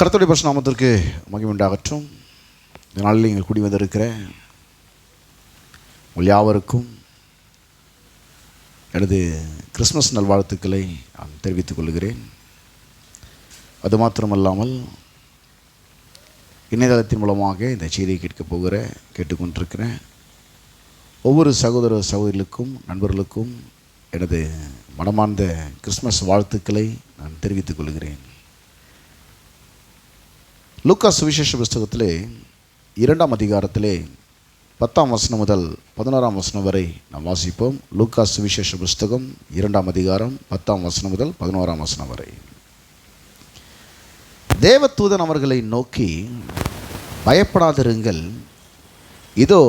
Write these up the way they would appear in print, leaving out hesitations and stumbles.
கர்த்தருடைய பரிசுத்த நாமத்திற்கு மகிமை உண்டாகட்டும். இந்த நாளில் நீங்கள் கூடி வந்திருக்கிற உங்கள் யாவருக்கும் எனது கிறிஸ்மஸ் நல்வாழ்த்துக்களை நான் தெரிவித்துக் கொள்கிறேன். அது மாத்திரமல்லாமல் இணையதளத்தின் மூலமாக இந்த செய்தியை கேட்டுக்கொண்டிருக்கிற ஒவ்வொரு சகோதர சகோதரிகளுக்கும் நண்பர்களுக்கும் எனது மனமார்ந்த கிறிஸ்மஸ் வாழ்த்துக்களை நான் தெரிவித்துக் கொள்கிறேன். லூக்கா சுவிசேஷ புஸ்தகத்திலே 2ஆம் அதிகாரத்திலே 10ஆம் வசனம் முதல் 11ஆம் வசனம் வரை நாம் வாசிப்போம். லூக்கா சுவிசேஷ புஸ்தகம் 2ஆம் அதிகாரம் 10ஆம் வசனம் முதல் 11ஆம் வசனம் வரை. தேவதூதன் அவர்களை நோக்கி, பயப்படாதிருங்கள், இதோ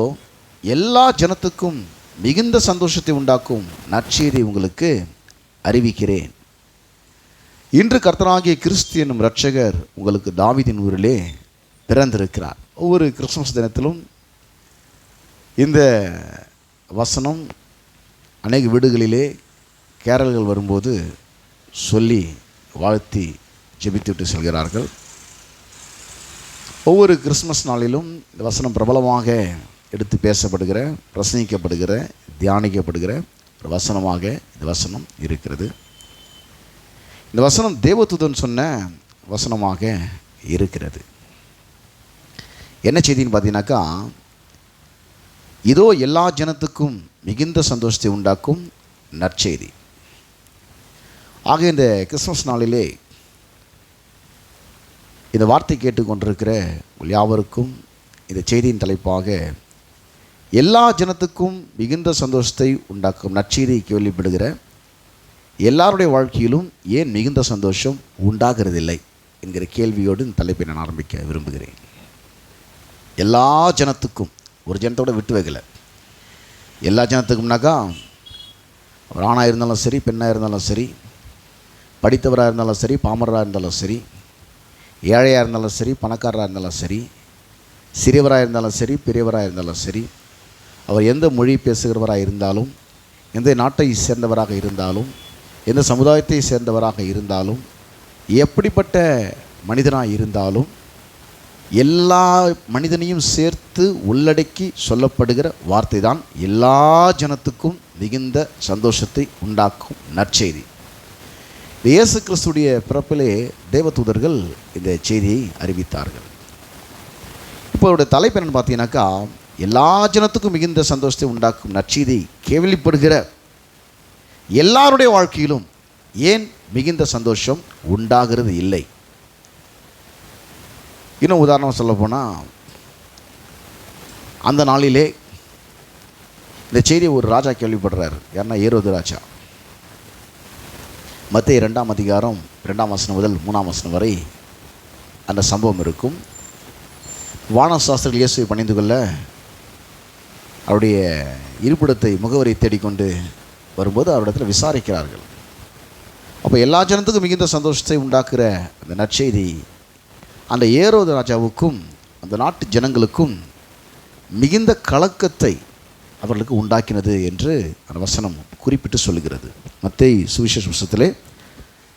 எல்லா ஜனத்துக்கும் மிகுந்த சந்தோஷத்தை உண்டாக்கும் நற்செய்தி உங்களுக்கு அறிவிக்கிறேன். இன்று கர்த்தராகிய கிறிஸ்து என்னும் இரட்சகர் உங்களுக்கு தாவீதின் ஊரிலே பிறந்திருக்கிறார். ஒவ்வொரு கிறிஸ்மஸ் தினத்திலும் இந்த வசனம் அநேக வீடுகளிலே கேரல்கள் வரும்போது சொல்லி வாழ்த்தி ஜெபித்துவிட்டு செல்கிறார்கள். ஒவ்வொரு கிறிஸ்மஸ் நாளிலும் இந்த வசனம் பிரபலமாக எடுத்து பேசப்படுகிற, பிரசங்கிக்கப்படுகிற, தியானிக்கப்படுகிற ஒரு வசனமாக இந்த வசனம் இருக்கிறது. இந்த வசனம் தேவதூதன் சொன்ன வசனமாக இருக்கிறது. என்ன செய்தின்னு பார்த்தீங்கன்னாக்கா, இதோ எல்லா ஜனத்துக்கும் மிகுந்த சந்தோஷத்தை உண்டாக்கும் நற்செய்தி. ஆக இந்த கிறிஸ்மஸ் நாளிலே இந்த வார்த்தை கேட்டுக்கொண்டிருக்கிற யாவருக்கும் இந்த செய்தியின் தலைப்பாக எல்லா ஜனத்துக்கும் மிகுந்த சந்தோஷத்தை உண்டாக்கும் நற்செய்தி கேள்விப்படுகிற எல்லாருடைய வாழ்க்கையிலும் ஏன் மிகுந்த சந்தோஷம் உண்டாகிறதில்லை என்கிற கேள்வியோடு இந்த தலைப்பை நான் ஆரம்பிக்க விரும்புகிறேன். எல்லா ஜனத்துக்கும், ஒரு ஜனத்தோட விட்டு வைக்கல, எல்லா ஜனத்துக்கும்னாக்கா அவர் ஆணாக இருந்தாலும் சரி, பெண்ணாக இருந்தாலும் சரி, படித்தவராக இருந்தாலும் சரி, பாமரராக இருந்தாலும் சரி, ஏழையாக இருந்தாலும் சரி, பணக்காரராக இருந்தாலும் சரி, சிறியவராக இருந்தாலும் சரி, பெரியவராக இருந்தாலும் சரி, அவர் எந்த மொழி பேசுகிறவராக இருந்தாலும், எந்த நாட்டை சேர்ந்தவராக இருந்தாலும், எந்த சமுதாயத்தை சேர்ந்தவராக இருந்தாலும், எப்படிப்பட்ட மனிதனாக இருந்தாலும், எல்லா மனிதனையும் சேர்த்து உள்ளடக்கி சொல்லப்படுகிற வார்த்தை தான் எல்லா ஜனத்துக்கும் மிகுந்த சந்தோஷத்தை உண்டாக்கும் நற்செய்தி. இயேசு கிறிஸ்துடைய பிறப்பிலே தேவதூதர்கள் இந்த செய்தியை அறிவித்தார்கள். இப்போ அவருடைய தலைப்பு என்னன்னு பார்த்தீங்கன்னாக்கா, எல்லா ஜனத்துக்கும் மிகுந்த சந்தோஷத்தை உண்டாக்கும் நற்செய்தி கேள்விப்படுகிற எல்லாருடைய வாழ்க்கையிலும் ஏன் மிகுந்த சந்தோஷம் உண்டாகிறது இல்லை. இன்னும் உதாரணம் சொல்ல போனால், அந்த நாளிலே இந்த செய்தியை ஒரு ராஜா கேள்விப்படுறார். யாருன்னா ஏரோது ராஜா. மத்தேயு 2ஆம் அதிகாரம் 2ஆம் வசனம் முதல் 3ஆம் வசனம் வரை அந்த சம்பவம் இருக்கும். வானசாஸ்திரிகள் இயேசுவை பணிந்து கொள்ள அவருடைய இருப்பிடத்தை, முகவரி தேடிக்கொண்டு வரும்போது அவரிடத்தில் விசாரிக்கிறார்கள். அப்போ எல்லா ஜனத்துக்கும் மிகுந்த சந்தோஷத்தை உண்டாக்குற அந்த நற்செய்தி அந்த ஏரோது ராஜாவுக்கும் அந்த நாட்டு ஜனங்களுக்கும் மிகுந்த கலக்கத்தை அவர்களுக்கு உண்டாக்கினது என்று அந்த வசனம் குறிப்பிட்டு சொல்லுகிறது. மத்தேயு சுவிசேஷ புஸ்தகத்திலே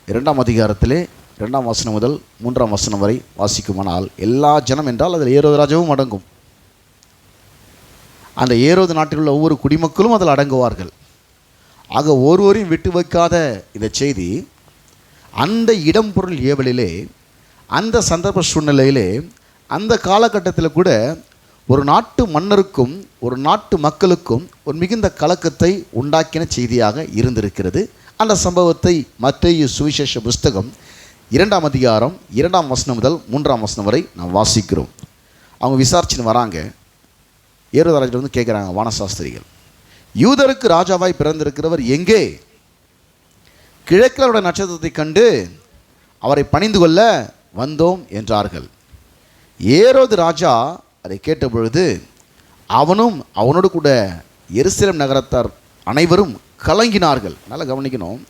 2ஆம் அதிகாரத்திலே 2ஆம் வசனம் முதல் 3ஆம் வசனம் வரை வாசிக்குமானால், எல்லா ஜனம் என்றால் அதில் ஏரோது ராஜாவும் அடங்கும். அந்த ஏரோது நாட்டில் உள்ள ஒவ்வொரு குடிமக்களும் அதில் அடங்குவார்கள். ஆக ஒருவரையும் விட்டு வைக்காத இந்த செய்தி அந்த இடம் பொருள் ஏவலிலே, அந்த சந்தர்ப்ப சூழ்நிலையிலே, அந்த காலகட்டத்தில் கூட ஒரு நாட்டு மன்னருக்கும் ஒரு நாட்டு மக்களுக்கும் ஒரு மிகுந்த கலக்கத்தை உண்டாக்கின செய்தியாக இருந்திருக்கிறது. அந்த சம்பவத்தை மத்தேயு சுவிசேஷ புஸ்தகம் 2ஆம் அதிகாரம் 2ஆம் வசனம் முதல் 3ஆம் வசனம் வரை நாம் வாசிக்கிறோம். அவங்க விசாரிச்சுன்னு வராங்க. ஏரோது ராஜா வந்து கேட்குறாங்க, வானசாஸ்திரிகள், யூதருக்கு ராஜாவாய் பிறந்திருக்கிறவர் எங்கே? கிழக்கில் அவருடைய நட்சத்திரத்தை கண்டு அவரை பணிந்து கொள்ள வந்தோம் என்றார்கள். ஏரோது ராஜா அதை கேட்டபொழுது அவனும் அவனோடு கூட எருசலேம் நகரத்தார் அனைவரும் கலங்கினார்கள். நல்லா கவனிக்கணும்,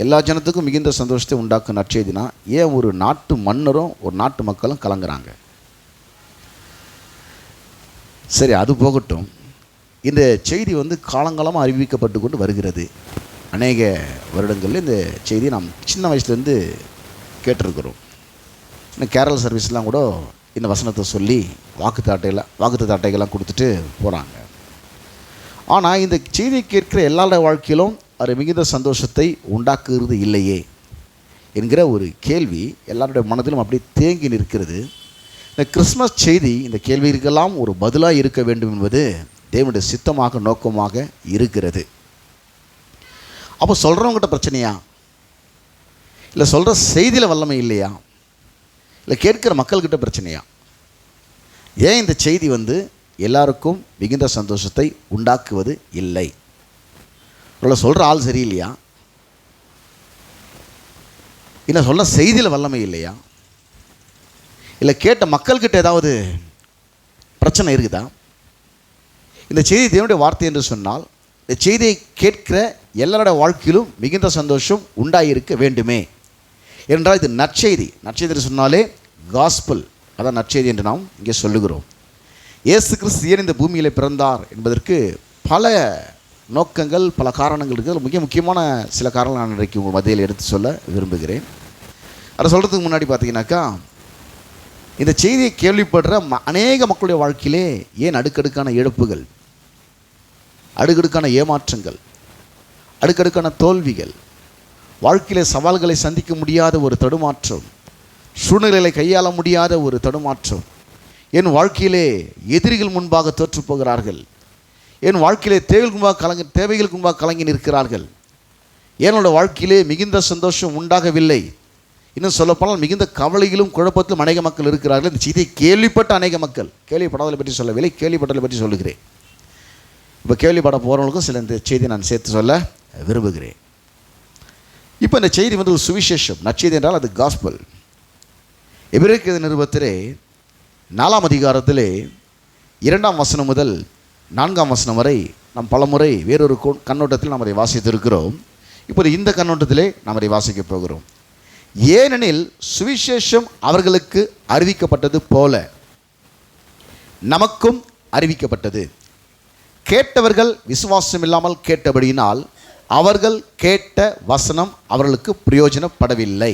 எல்லா ஜனத்துக்கும் மிகுந்த சந்தோஷத்தை உண்டாக்கும் நற்செய்தினா ஏன் ஒரு நாட்டு மன்னரும் ஒரு நாட்டு மக்களும் கலங்குறாங்க? சரி, அது போகட்டும். இந்த செய்தி காலங்காலமாக அறிவிக்கப்பட்டு கொண்டு வருகிறது. அநேக வருடங்களில் இந்த செய்தியை நாம் சின்ன வயசுலேருந்து கேட்டிருக்கிறோம். இன்னும் கேரள சர்வீஸ்லாம் கூட இந்த வசனத்தை சொல்லி வாக்குத்த அட்டைகள்லாம் கொடுத்துட்டு போகிறாங்க. ஆனால் இந்த செய்தியை கேட்கிற எல்லாருடைய வாழ்க்கையிலும் அது மிகுந்த சந்தோஷத்தை உண்டாக்குறது இல்லையே என்கிற ஒரு கேள்வி எல்லாருடைய மனதிலும் அப்படியே தேங்கி நிற்கிறது. இந்த கிறிஸ்மஸ் செய்தி இந்த கேள்விகளுக்கெல்லாம் ஒரு பதிலாக இருக்க வேண்டும் என்பது தேவனுடைய சித்தமாக நோக்கமாக இருக்கிறது. அப்போ சொல்கிறவங்ககிட்ட பிரச்சனையா, இல்லை சொல்கிற செய்தியில் வல்லமை இல்லையா, இல்லை கேட்குற மக்கள்கிட்ட பிரச்சனையா? ஏன் இந்த செய்தி எல்லாருக்கும் மிகுந்த சந்தோஷத்தை உண்டாக்குவது இல்லை? இவ்வளோ சொல்கிற ஆள் சரியில்லையா, இல்லை சொல்ல செய்தியில் வல்லமை இல்லையா, இல்லை கேட்ட மக்கள்கிட்ட ஏதாவது பிரச்சனை இருக்குதா? இந்த செய்தி தேவனுடைய வார்த்தை என்று சொன்னால் இந்த செய்தியை கேட்கிற எல்லாரோட வாழ்க்கையிலும் மிகுந்த சந்தோஷம் உண்டாயிருக்க வேண்டுமே என்றால் இது நற்செய்தி. நற்செய்தி சொன்னாலே காஸ்பல், அதான் நற்செய்தி என்று நாம் இங்கே சொல்லுகிறோம். இயேசு கிறிஸ்து ஏன் இந்த பூமியில் பிறந்தார் என்பதற்கு பல நோக்கங்கள், பல காரணங்கள் இருக்குது. மிக முக்கியமான சில காரணங்கள் நான் இன்றைக்கு உங்கள் மத்தியில் எடுத்து சொல்ல விரும்புகிறேன். அதை சொல்கிறதுக்கு முன்னாடி பார்த்தீங்கன்னாக்கா, இந்த செய்தியை கேள்விப்படுற அநேக மக்களுடைய வாழ்க்கையிலே ஏன் அடுக்கடுக்கான இழப்புகள், அடுக்கடுக்கான ஏமாற்றங்கள், அடுக்கடுக்கான தோல்விகள், வாழ்க்கையிலே சவால்களை சந்திக்க முடியாத ஒரு தடுமாற்றம், சூழ்நிலைகளை கையாள முடியாத ஒரு தடுமாற்றம், என் வாழ்க்கையிலே எதிரிகள் முன்பாக தோற்று போகிறார்கள், என் வாழ்க்கையிலே தேவைகளுக்கு முன்பாக கலங்கி நிற்கிறார்கள், என்னோட வாழ்க்கையிலே மிகுந்த சந்தோஷம் உண்டாகவில்லை, இன்னும் சொல்லப்போனால் மிகுந்த கவலையிலும் குழப்பத்திலும் அநேக மக்கள் இருக்கிறார்கள். இந்த செய்தியை கேள்விப்பட்ட அநேக மக்கள், கேள்விப்படாதலை பற்றி சொல்லவில்லை, கேள்விப்பட்டதை பற்றி சொல்லுகிறேன். இப்போ கேள்விப்பட போகிறவங்களுக்கும் சில இந்த செய்தியை நான் சேர்த்து சொல்ல விரும்புகிறேன். இப்போ இந்த செய்தி ஒரு சுவிசேஷம், நற்செய்தி என்றால் அது காஸ்பல். எபிரேய நிருபத்திலே 4ஆம் அதிகாரத்திலே 2ஆம் வசனம் முதல் 4ஆம் வசனம் வரை நாம் பலமுறை வேறொரு கண்ணோட்டத்தில் நாம் அதை வாசித்திருக்கிறோம். இப்போது இந்த கண்ணோட்டத்திலே நாம் அதை வாசிக்கப் போகிறோம். ஏனெனில் சுவிசேஷம் அவர்களுக்கு அறிவிக்கப்பட்டது போல நமக்கும் அறிவிக்கப்பட்டது. கேட்டவர்கள் விசுவாசம் இல்லாமல் கேட்டபடியினால் அவர்கள் கேட்ட வசனம் அவர்களுக்கு பிரயோஜனப்படவில்லை.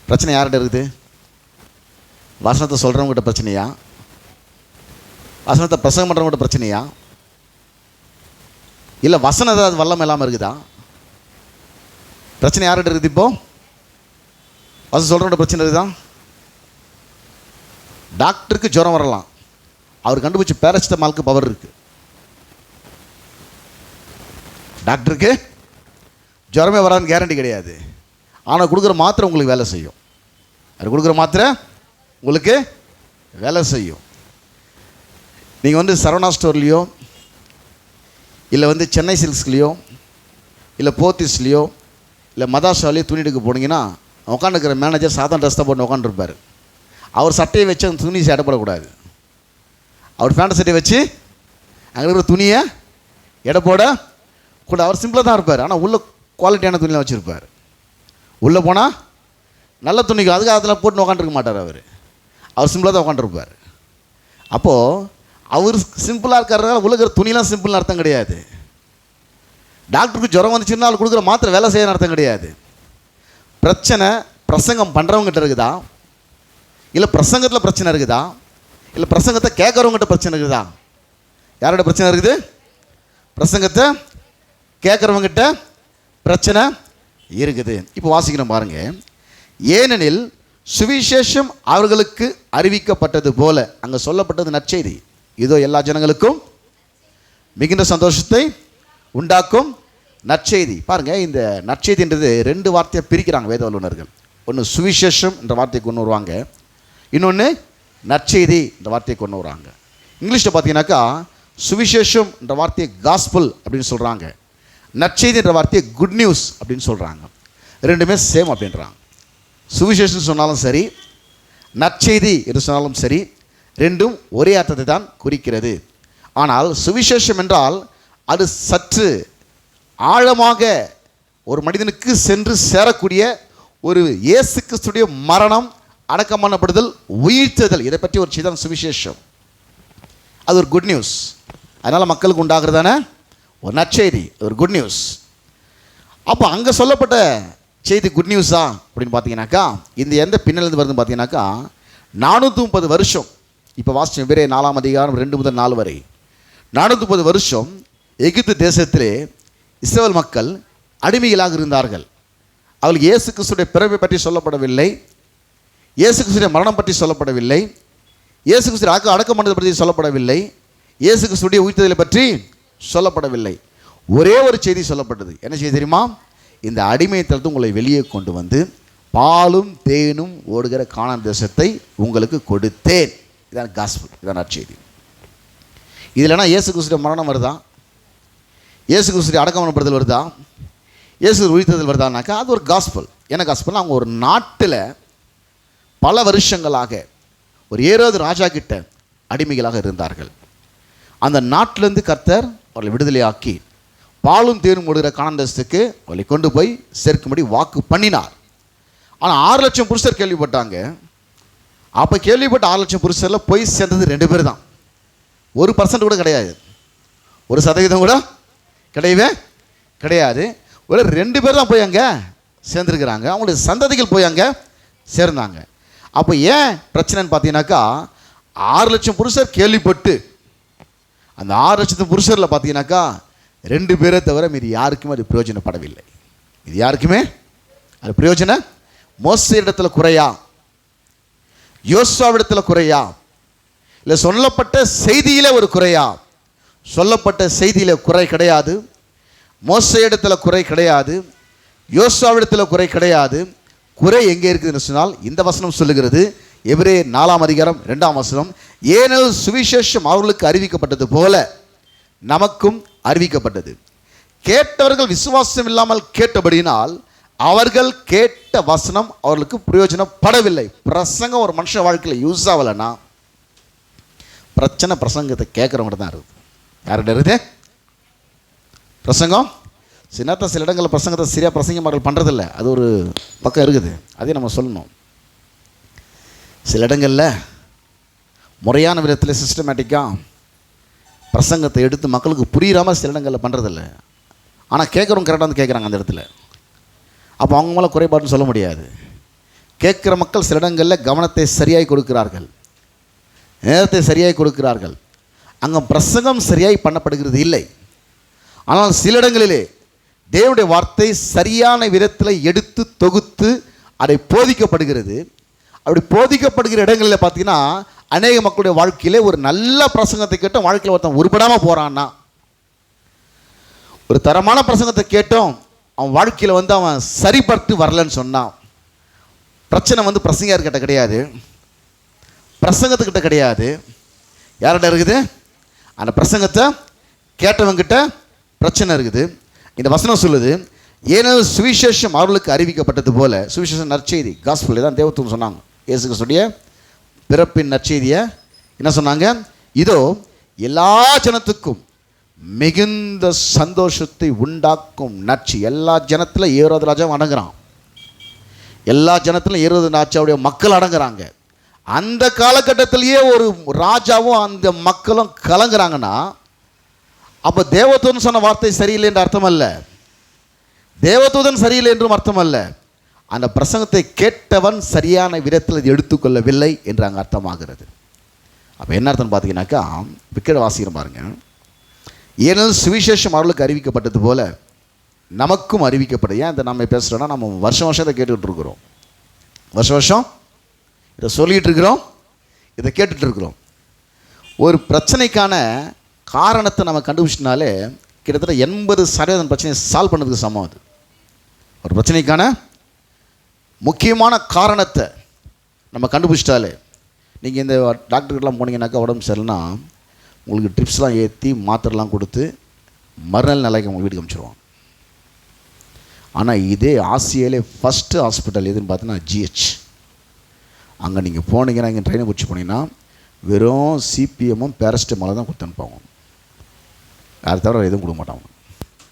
பிரச்சனை யார்கிட்ட இருக்குது? வசனத்தை சொல்கிறவங்ககிட்ட பிரச்சனையா, வசனத்தை பிரசங்கம் பண்ணுறவங்ககிட்ட பிரச்சனையா, இல்லை வசனம் ஏதாவது வல்லம் இல்லாமல் இருக்குதா? பிரச்சனை யார்கிட்ட இருக்குது? இப்போ வசனம் சொல்கிறவங்ககிட்ட பிரச்சனை இருக்குதான். டாக்டருக்கு ஜுரம் வரலாம், அவர் கண்டுபிடிச்ச பேராசிட்டமாலுக்கு பவர் இருக்குது. டாக்டருக்கு ஜுரமே வராதுன்னு கேரண்டி கிடையாது. ஆனால் கொடுக்குற மாத்திரை உங்களுக்கு வேலை செய்யும். அது கொடுக்குற மாத்திரை உங்களுக்கு வேலை செய்யும். நீங்கள் சரவணா ஸ்டோர்லேயோ இல்லை சென்னை சில்க்ஸ்லேயோ இல்லை போத்தீஸ்லேயோ இல்லை மதாஷாலேயோ துணி எடுக்க போனீங்கன்னா உட்காந்துருக்கிற மேனேஜர் சாதாரண ட்ரெஸ் தான் போட்டு உட்காந்துருப்பார். அவர் சட்டையை வச்சு அந்த துணி எடப்படக்கூடாது. அவர் பேண்ட் சட்டையை வச்சு அங்கே இருக்கிற துணியை எடை போட கூட அவர் சிம்பிளாக தான் இருப்பார். ஆனால் உள்ள குவாலிட்டியான துணியெலாம் வச்சுருப்பார். உள்ளே போனால் நல்ல துணிக்கு அதுக்கு அதில் போட்டு உட்காந்துருக்க மாட்டார். அவர் சிம்பிளாக தான் உட்காந்துருப்பார். அப்போது அவர் சிம்பிளாக இருக்கிறதால உள்ள இருக்கிற துணியெலாம் சிம்பிள்னு அர்த்தம் கிடையாது. டாக்டருக்கு ஜுரம் வந்துச்சுன்னா அவர் கொடுக்குற மாத்திரை வேலை செய்யணும்னு அர்த்தம் கிடையாது. பிரச்சனை பிரசங்கம் பண்ணுறவங்ககிட்ட இருக்குதா, இல்லை பிரசங்கத்தில் பிரச்சனை இருக்குதா, இல்லை பிரசங்கத்தை கேட்குறவங்ககிட்ட பிரச்சனை இருக்குதா? யாரோட பிரச்சனை இருக்குது? பிரசங்கத்தை கேட்குறவங்ககிட்ட பிரச்சனை இருக்குது. இப்போ வாசிக்கணும் பாருங்க. ஏனெனில் சுவிசேஷம் அவர்களுக்கு அறிவிக்கப்பட்டது போல, அங்கே சொல்லப்பட்டது நற்செய்தி, இதோ எல்லா ஜனங்களுக்கும் மிகுந்த சந்தோஷத்தை உண்டாக்கும் நற்செய்தி. பாருங்கள், இந்த நற்செய்தின்றது 2 வார்த்தையை பிரிக்கிறாங்க வேத வல்லுநர்கள். ஒன்று சுவிசேஷம் என்ற வார்த்தையை கொண்டு வருவாங்க, இன்னொன்று நற்செய்தி என்ற வார்த்தையை கொண்டு வருவாங்க. இங்கிலீஷில் பார்த்தீங்கன்னாக்கா சுவிசேஷம் என்ற வார்த்தையை காஸ்பல் அப்படின்னு சொல்கிறாங்க, நற்செய்தி என்ற வார்த்தையை குட் நியூஸ் அப்படின்னு சொல்கிறாங்க. ரெண்டுமே சேம் அப்படின்றாங்க. சுவிசேஷம் சொன்னாலும் சரி, நற்செய்தி என்று சொன்னாலும் சரி, ரெண்டும் ஒரே அர்த்தத்தை தான் குறிக்கிறது. ஆனால் சுவிசேஷம் என்றால் அது சற்று ஆழமாக ஒரு மனிதனுக்கு சென்று சேரக்கூடிய ஒரு இயேசு கிறிஸ்துடைய மரணம், அடக்கம் பண்ணப்படுதல், உயிர்த்தெழுதல், இதை பற்றி ஒரு செய்தி சுவிசேஷம். அது ஒரு குட் நியூஸ். அதனால் மக்களுக்கு உண்டாகிறதான ஒரு நற்செய்தி, ஒரு குட் நியூஸ். அப்போ அங்கே சொல்லப்பட்ட செய்தி குட் நியூஸா அப்படின்னு பார்த்தீங்கன்னாக்கா, இந்த எந்த பின்னலேருந்து வருதுன்னு பார்த்தீங்கன்னாக்கா, 430 வருஷம், இப்போ வாசிச்சோம் வேறே 4ஆம் அதிகாரம் 2 முதல் 4 வரை, 430 வருஷம் எகிப்து தேசத்திலே இஸ்ரவேல் மக்கள் அடிமைகளாக இருந்தார்கள். அவர்களுக்கு இயேசு கிறிஸ்துடைய பிறவை பற்றி சொல்லப்படவில்லை, இயேசு கிறிஸ்துடைய மரணம் பற்றி சொல்லப்படவில்லை, இயேசு கிறிஸ்துடைய அடக்கம் பண்ணதை பற்றி சொல்லப்படவில்லை, இயேசு கிறிஸ்துடைய உயிர்த்தெழுதலை பற்றி சொல்லப்படவில்லை. ஒரே ஒரு செய்தி சொல்லப்பட்டது. என்ன செய்தி தெரியுமா? இந்த அடிமைத்தனத்தை உங்களை வெளியே கொண்டு வந்து பாலும் தேனும் ஓடுகிற கானான் தேசத்தை உங்களுக்கு கொடுத்தேன். இதான் காஸ்பல், இதான் நற்செய்தி. இதுலனா இயேசு கிறிஸ்துடைய மரணம் வருதா, இயேசு கிறிஸ்துடைய அடக்கம் பண்ணப்படுதல் வருதா, இயேசு உயிர்த்தெழுதல் வருதானாக்கா அது ஒரு காஸ்பல். என்ன காஸ்பல்? அவங்க ஒரு நாட்டில் பல வருஷங்களாக ஒரு ஏரோது ராஜா கிட்ட அடிமைகளாக இருந்தார்கள். அந்த நாட்டிலேருந்து கர்த்தர் அவர்களை விடுதலையாக்கி பாலும் தேனும் ஓடுகிற கானான் தேசத்துக்கு அவளை கொண்டு போய் சேர்க்கும்படி வாக்கு பண்ணினார். ஆனால் 6 லட்சம் புருஷர் கேள்விப்பட்டாங்க. அப்போ கேள்விப்பட்ட 6 லட்சம் புருஷரில் போய் சேர்ந்தது 2 பேர் தான். 1% கூட கிடையாது, 1% கூட கிடையவே கிடையாது. ஒரு 2 பேர் தான் போய் அங்கே சேர்ந்துருக்கிறாங்க. அவங்களுடைய சந்ததிகள் போய் அங்கே சேர்ந்தாங்க. அப்போ ஏன் பிரச்சனைன்னு பார்த்தீங்கன்னாக்கா, 6 லட்சம் புருஷர் கேள்விப்பட்டு அந்த 6 லட்சத்து புருஷரில் பார்த்தீங்கன்னாக்கா 2 பேரை தவிர மீது யாருக்குமே அது பிரயோஜனப்படவில்லை. இது யாருக்குமே அது பிரயோஜனம் மோசே இடத்துல குறையா, யோசுவாவிடத்தில் குறையா, இல்லை சொல்லப்பட்ட செய்தியில ஒரு குறையா? சொல்லப்பட்ட செய்தியில குறை கிடையாது, மோசே இடத்துல குறை கிடையாது, யோசுவாவிடத்தில் குறை கிடையாது. குறை எங்கே இருக்குதுன்னு சொன்னால் இந்த வசனம் சொல்லுகிறது, எபிரேயர் 4ஆம் அதிகாரம் 2ஆம் வசனம், ஏனெனில் சுவிசேஷம் அவர்களுக்கு அறிவிக்கப்பட்டது போல நமக்கும் அறிவிக்கப்பட்டது. கேட்டவர்கள் விசுவாசம் இல்லாமல் கேட்டபடியினால் அவர்கள் கேட்ட வசனம் அவர்களுக்கு பிரயோஜனப்படவில்லை. பிரசங்கம் ஒரு மனுஷ வாழ்க்கையில் யூஸ் ஆகலைன்னா பிரச்சனை பிரசங்கத்தை கேட்குறவங்க தான் இருக்குது. யார்கிட்ட இருக்குது பிரசங்கம்? சில இடங்களில் பிரசங்கத்தை சரியாக பிரசங்கமார்கள் பண்ணுறதில்ல, அது ஒரு பக்கம் இருக்குது, அதையும் நம்ம சொல்லணும். சில இடங்களில் முறையான விதத்தில் சிஸ்டமேட்டிக்காக பிரசங்கத்தை எடுத்து மக்களுக்கு புரியாமல் சில இடங்களில் பண்ணுறதில்ல. ஆனால் கேட்குறவங்க கரெக்டாக வந்து கேட்குறாங்க அந்த இடத்துல. அப்போ அவங்க மேலே குறைபாடுன்னு சொல்ல முடியாது. கேட்குற மக்கள் சில இடங்களில் கவனத்தை சரியாய் கொடுக்கிறார்கள், நேரத்தை சரியாய் கொடுக்கிறார்கள். அங்கே பிரசங்கம் சரியாய் பண்ணப்படுகிறது இல்லை. ஆனால் சில இடங்களிலே தேவனுடைய வார்த்தை சரியான விதத்தில் எடுத்து தொகுத்து அதை போதிக்கப்படுகிறது. அப்படி போதிக்கப்படுகிற இடங்களில் பார்த்தீங்கன்னா அநேக மக்களுடைய வாழ்க்கையிலே ஒரு நல்ல பிரசங்கத்தை கேட்டோம், வாழ்க்கையில் ஒருத்தன் உருப்படாமல் போகிறான்னா, ஒரு தரமான பிரசங்கத்தை கேட்டோம், அவன் வாழ்க்கையில் அவன் சரிபட்டு வரலன்னு சொன்னான். பிரச்சனை பிரசங்கர்கிட்ட கிடையாது, பிரசங்கத்துக்கிட்ட கிடையாது. யார்கிட்ட இருக்குது? அந்த பிரசங்கத்தை கேட்டவங்கிட்ட பிரச்சனை இருக்குது. இந்த வசனம் சொல்லுது, ஏனெனில் சுவிசேஷம் அவர்களுக்கு அறிவிக்கப்பட்டது போல, சுவிசேஷம் நற்செய்தி காஸ்பல் தான் தேவத்துவம் சொன்னாங்க. இயேசு கிறிஸ்துடைய பிறப்பின் நற்செய்தியை என்ன சொன்னாங்க? இதோ எல்லா ஜனத்துக்கும் மிகுந்த சந்தோஷத்தை உண்டாக்கும் நற்சி. எல்லா ஜனத்தில் ஏரோது ராஜா அடங்குறான், எல்லா ஜனத்திலும் ஏரோது ராஜாவுடைய மக்கள் அடங்குறாங்க. அந்த காலகட்டத்திலேயே ஒரு ராஜாவும் அந்த மக்களும் கலங்குறாங்கன்னா அப்போ தேவதூதன் சொன்ன வார்த்தை சரியில்லை என்று அர்த்தம் அல்ல, தேவதூதன் சரியில்லை என்றும் அர்த்தம் அல்ல. அந்த பிரசங்கத்தை கேட்டவன் சரியான விதத்தில் எடுத்துக்கொள்ளவில்லை என்று அங்கே அர்த்தமாகிறது. அப்போ என்ன அர்த்தம் பார்த்தீங்கன்னாக்கா, விக்கெட் வாசிக்கிறோம் பாருங்க. ஏனெனில் சுவிசேஷம் அவர்களுக்கு அறிவிக்கப்பட்டது போல நமக்கும் அறிவிக்கப்படும். ஏன் இதை நம்ம பேசுகிறோன்னா, நம்ம வருஷம் இதை கேட்டுக்கிட்டு இருக்கிறோம், வருஷம் இதை சொல்லிகிட்டு இருக்கிறோம், இதை கேட்டுட்டு இருக்கிறோம். ஒரு பிரச்சனைக்கான காரணத்தை நம்ம கண்டுபிடிச்சினாலே கிட்டத்தட்ட 80% பிரச்சனையை சால்வ் பண்ணதுக்கு சமம். அது ஒரு பிரச்சனைக்கான முக்கியமான காரணத்தை நம்ம கண்டுபிடிச்சிட்டாலே, நீங்கள் இந்த டாக்டர்கிட்டலாம் போனீங்கன்னாக்கா உடம்பு சரியில்லைன்னா உங்களுக்கு ட்ரிப்ஸ்லாம் ஏற்றி மாத்திரைலாம் கொடுத்து மறுநாள் நிலைக்கு உங்கள் வீட்டுக்கு அனுப்பிச்சிடுவாங்க. ஆனால் இதே ஆசியாவிலே ஃபஸ்ட்டு ஹாஸ்பிட்டல் எதுன்னு பார்த்தீங்கன்னா ஜிஹெச். அங்கே நீங்கள் போனீங்கன்னா, இங்கே ட்ரெயினை பிடிச்சி போனீங்கன்னா வெறும் சிபிஎம்மும் பேரஸ்டமாலும் தான் கொடுத்து அனுப்பாங்க. அதை தவிர எதுவும் கொடுக்க மாட்டாங்க.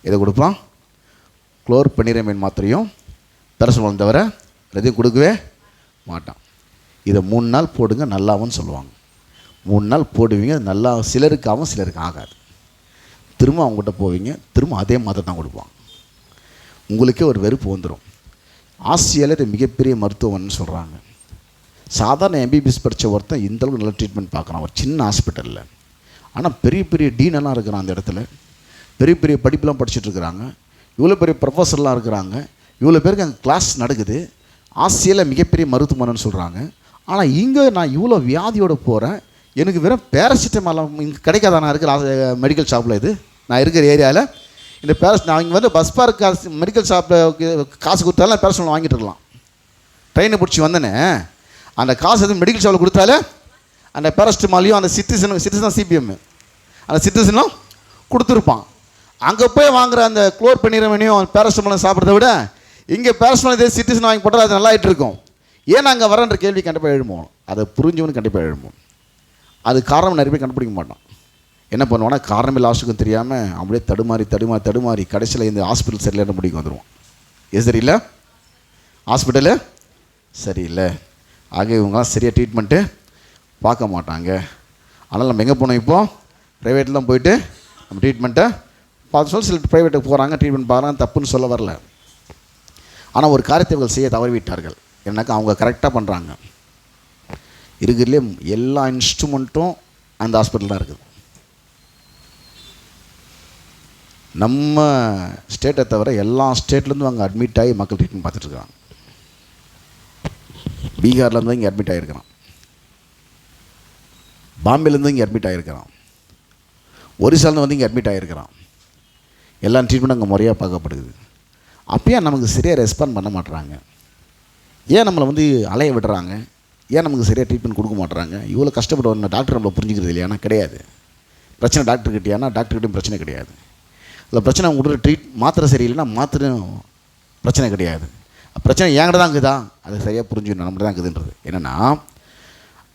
எதை கொடுப்பான்? குளோர்பெனிரமைன் மாத்திரையும் பேரஸ்டமாலும் தவிர எதையும் கொடுக்கவே மாட்டான். இதை 3 நாள் போடுங்க நல்லாவும் சொல்லுவாங்க. 3 நாள் போடுவீங்க, நல்லா சிலருக்கு ஆகும், சிலருக்கு ஆகாது. திரும்ப அவங்ககிட்ட போவீங்க, திரும்ப அதே மாத்திரை தான் கொடுப்பாங்க. உங்களுக்கே ஒரு வெறுப்பு வந்துடும். ஆசியாவில் இது மிகப்பெரிய மருத்துவம்னு சொல்கிறாங்க. சாதாரண எம்பிபிஎஸ் படித்த ஒருத்தன் இந்தளவுக்கு நல்ல ட்ரீட்மெண்ட் பார்க்குறான் ஒரு சின்ன ஹாஸ்பிட்டலில். ஆனால் பெரிய பெரிய டீனெல்லாம் இருக்கிறான் அந்த இடத்துல, பெரிய பெரிய படிப்புலாம் படிச்சுட்ருக்குறாங்க, இவ்வளோ பெரிய ப்ரொஃபஸர்லாம் இருக்கிறாங்க, இவ்வளோ பேருக்கு அங்கே கிளாஸ் நடக்குது. ஆசியாவில் மிகப்பெரிய மருத்துவமனைன்னு சொல்கிறாங்க. ஆனால் இங்கே நான் இவ்வளோ வியாதியோடு போகிறேன், எனக்கு வெறும் பேராசிட்டமால் இங்கே கிடைக்காத. நான் இருக்கிற மெடிக்கல் ஷாப்பில், இது நான் இருக்கிற ஏரியாவில் இந்த நான் இங்கே வந்து பஸ் பார்க் காசு மெடிக்கல் ஷாப்பில் காசு கொடுத்தாலும் பேராசிட்டமால் வாங்கிட்டு இருக்கலாம். ட்ரெயினை பிடிச்சி வந்தேனே, அந்த காசு எதுவும் மெடிக்கல் ஷாப்பில் கொடுத்தாலே அந்த பேராசிட்டமாலையும் அந்த சிட்டிசன் சிபிஎம் அந்த சிட்டிசனும் கொடுத்துருப்பான். அங்கே போய் வாங்குகிற அந்த குளோர் பன்னீரமனையும் பேராசிட்டமாலும் சாப்பிட்றத விட இங்கே பேராசிட்டமால் இதே சிட்டிசன் வாங்கி போட்டால் அது நல்லா ஆகிட்டு இருக்கும். ஏன் அங்கே வரன்ற கேள்வி கண்டிப்பாக எழும்போம். அதை புரிஞ்சவனு கண்டிப்பாக எழும்போம். அது காரணம் நிறைய பேர் கண்டுபிடிக்க மாட்டான். என்ன பண்ணுவான்னா காரணமே லாஸ்ட்டுக்கும் தெரியாமல் அப்படியே தடுமாறி கடைசியில் இந்த ஹாஸ்பிட்டல் சரியில்லைன்னு முடிக்க வந்துடுவோம். எது சரியில்லை? ஹாஸ்பிட்டலு சரியில்லை. ஆக இவங்களாம் சரியாக ட்ரீட்மெண்ட்டு பார்க்க மாட்டாங்க. அதனால் நம்ம எங்கே போனோம்? இப்போது ப்ரைவேட்டில் தான் போயிட்டு நம்ம ட்ரீட்மெண்ட்டை பார்த்து சொல்லி சில ப்ரைவேட்டுக்கு போகிறாங்க, ட்ரீட்மெண்ட் பார்க்குறாங்க, தப்புன்னு சொல்ல வரல. ஆனால் ஒரு காரியத்தை இவர்கள் செய்ய தவறிவிட்டார்கள். என்னக்கா அவங்க கரெக்டாக பண்ணுறாங்க. இருக்கிறதுலே எல்லா இன்ஸ்ட்ருமெண்ட்டும் அந்த ஹாஸ்பிட்டல் தான் இருக்குது. நம்ம ஸ்டேட்டை தவிர எல்லா ஸ்டேட்லேருந்தும் அங்கே அட்மிட் ஆகி மக்கள் ட்ரீட்மெண்ட் பார்த்துட்ருக்காங்க. பீகார்லேருந்து இங்கே அட்மிட் ஆகிருக்கிறான், பாம்பேலேருந்து இங்கே அட்மிட் ஆகிருக்கிறான், ஒரிசாலேருந்து வந்து இங்கே அட்மிட் ஆகிருக்கிறான். எல்லா ட்ரீட்மெண்ட்டும் அங்கே முறையாக பார்க்கப்படுது. அப்பயே நமக்கு சரியாக ரெஸ்பாண்ட் பண்ண மாட்டுறாங்க. ஏன் நம்மளை வந்து அலைய விடுறாங்க? ஏன் நமக்கு சரியாக ட்ரீட்மெண்ட் கொடுக்க மாட்டுறாங்க? இவ்வளோ கஷ்டப்படுவோம். டாக்டர் நம்மளை புரிஞ்சுக்கிறது இல்லையானா? கிடையாது. பிரச்சனை டாக்டர்கிட்டையானா? டாக்டர்கிட்டையும் பிரச்சனை கிடையாது. இல்லை பிரச்சனை உங்களுக்கு மாத்திரை சரியில்லைன்னா மாத்திரையும் பிரச்சனை கிடையாது. பிரச்சனை என்கிட்ட தான் இருக்குதா? அது சரியாக புரிஞ்சுக்கணும், நம்மகிட்ட தான் இருக்குதுன்றது. என்னென்னா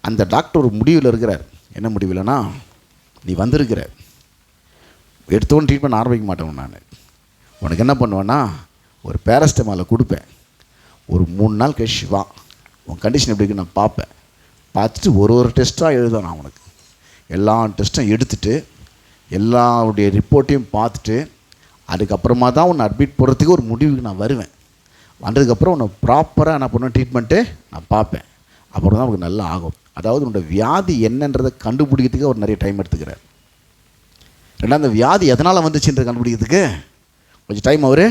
அந்த டாக்டர் ஒரு முடிவில் இருக்கிறார். என்ன முடிவில்னா, நீ வந்திருக்கிற எடுத்தோன்னு ட்ரீட்மெண்ட் ஆரம்பிக்க மாட்டேன். நான் உனக்கு என்ன பண்ணுவேன்னா ஒரு பேராசிட்டமாலை கொடுப்பேன். ஒரு 3 நாள் கழிச்சு வா, உன் கண்டிஷன் எப்படி இருக்குன்னு நான் பார்ப்பேன். பார்த்துட்டு ஒரு டெஸ்ட்டாக எழுதுவேன். நான் உனக்கு எல்லா டெஸ்ட்டும் எடுத்துகிட்டு எல்லாருடைய ரிப்போர்ட்டையும் பார்த்துட்டு அதுக்கப்புறமா தான் உன்னை அட்மிட் போடுறதுக்கு ஒரு முடிவுக்கு நான் வருவேன். வந்ததுக்கப்புறம் உன்னை ப்ராப்பராக நான் பண்ண ட்ரீட்மெண்ட்டு நான் பார்ப்பேன். அப்புறம் தான் உனக்கு நல்லா ஆகும். அதாவது உன்னோட வியாதி என்னன்றதை கண்டுபிடிக்கிறதுக்கு அவர் நிறைய டைம் எடுத்துக்கிறார். ரெண்டாவது அந்த வியாதி எதனால் வந்துச்சுன்றதை கண்டுபிடிக்கிறதுக்கு கொஞ்சம் டைம் அவர்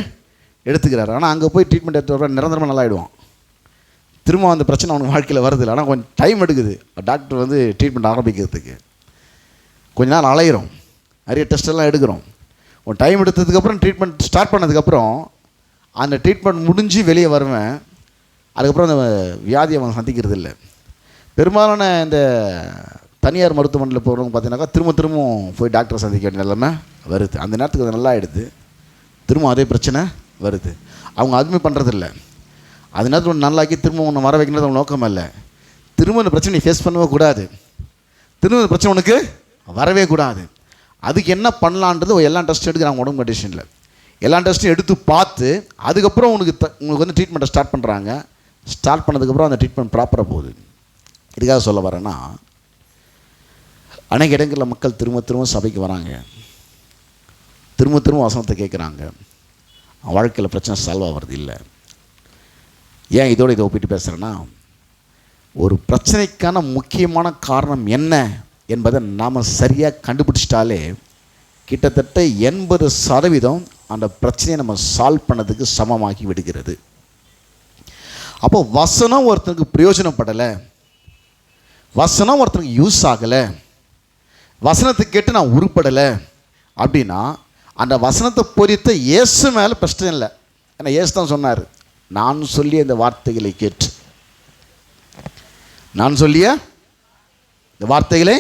எடுத்துக்கிறார். ஆனால் அங்கே போய் ட்ரீட்மெண்ட் எடுத்து நிரந்தரமாக நல்லா ஆகிடுவான். திரும்ப அந்த பிரச்சனை அவனுக்கு வாழ்க்கையில் வருதில்லை. ஆனால் கொஞ்சம் டைம் எடுக்குது டாக்டர் வந்து ட்ரீட்மெண்ட் ஆரம்பிக்கிறதுக்கு. கொஞ்ச நாள் அலையிறோம், நிறைய டெஸ்ட்டெல்லாம் எடுக்கிறோம். ஒரு டைம் எடுத்ததுக்கப்புறம் ட்ரீட்மெண்ட் ஸ்டார்ட் பண்ணதுக்கப்புறம் அந்த ட்ரீட்மெண்ட் முடிஞ்சு வெளியே வருவேன். அதுக்கப்புறம் அந்த வியாதியை அவன் சந்திக்கிறது இல்லை. பெரும்பாலான இந்த தனியார் மருத்துவமனையில் போகிறவங்க பார்த்தீங்கன்னாக்கா திரும்பவும் போய் டாக்டரை சந்திக்க வேண்டிய நிலைமை வருது. அந்த நேரத்துக்கு அது நல்லா ஆகிடுது, திரும்ப அதே பிரச்சனை வருது. அவங்க அதுவுமே பண்ணுறதில்ல. அது நேரத்தில் ஒன்று நல்லாக்கி திரும்ப ஒன்று வர வைக்கிறது அவங்க நோக்கம் இல்லை. திரும்ப இந்த பிரச்சனை நீ ஃபேஸ் பண்ணவே கூடாது, திரும்ப இந்த பிரச்சனை உனக்கு வரவே கூடாது. அதுக்கு என்ன பண்ணலான்றது எல்லா டெஸ்ட்டும் எடுக்கிறாங்க. உடம்பு கண்டிஷனில் எல்லா டெஸ்ட்டும் எடுத்து பார்த்து அதுக்கப்புறம் உங்களுக்கு வந்து ட்ரீட்மெண்ட்டை ஸ்டார்ட் பண்ணுறாங்க. ஸ்டார்ட் பண்ணதுக்கப்புறம் அந்த ட்ரீட்மெண்ட் ப்ராப்பராக போகுது. இதுக்காக சொல்ல வரேன்னா, அநேக இடங்களில் மக்கள் திரும்ப சபைக்கு வராங்க, திரும்ப வசனத்தை கேட்குறாங்க, வாழ்க்கையில் பிரச்சனை சால்வ் ஆகிறது இல்லை. ஏன் இதோடு இதை ஒப்பிட்டு பேசுகிறேன்னா, ஒரு பிரச்சனைக்கான முக்கியமான காரணம் என்ன என்பதை நாம் சரியாக கண்டுபிடிச்சிட்டாலே கிட்டத்தட்ட 80% அந்த பிரச்சனையை நம்ம சால்வ் பண்ணதுக்கு சமமாகி விடுகிறது. அப்போ வசனம் ஒருத்தருக்கு பிரயோஜனப்படலை, வசனம் ஒருத்தருக்கு யூஸ் ஆகலை, வசனத்தை கேட்டு நான் உருப்படலை அப்படின்னா அந்த வசனத்தை பொறித்த இயேசு மேலே பிரச்சனை இல்லை. ஏன்னா இயேசு தான் சொன்னார், நான் சொல்லிய இந்த வார்த்தைகளை கேட்டு, நான் சொல்லிய இந்த வார்த்தைகளை.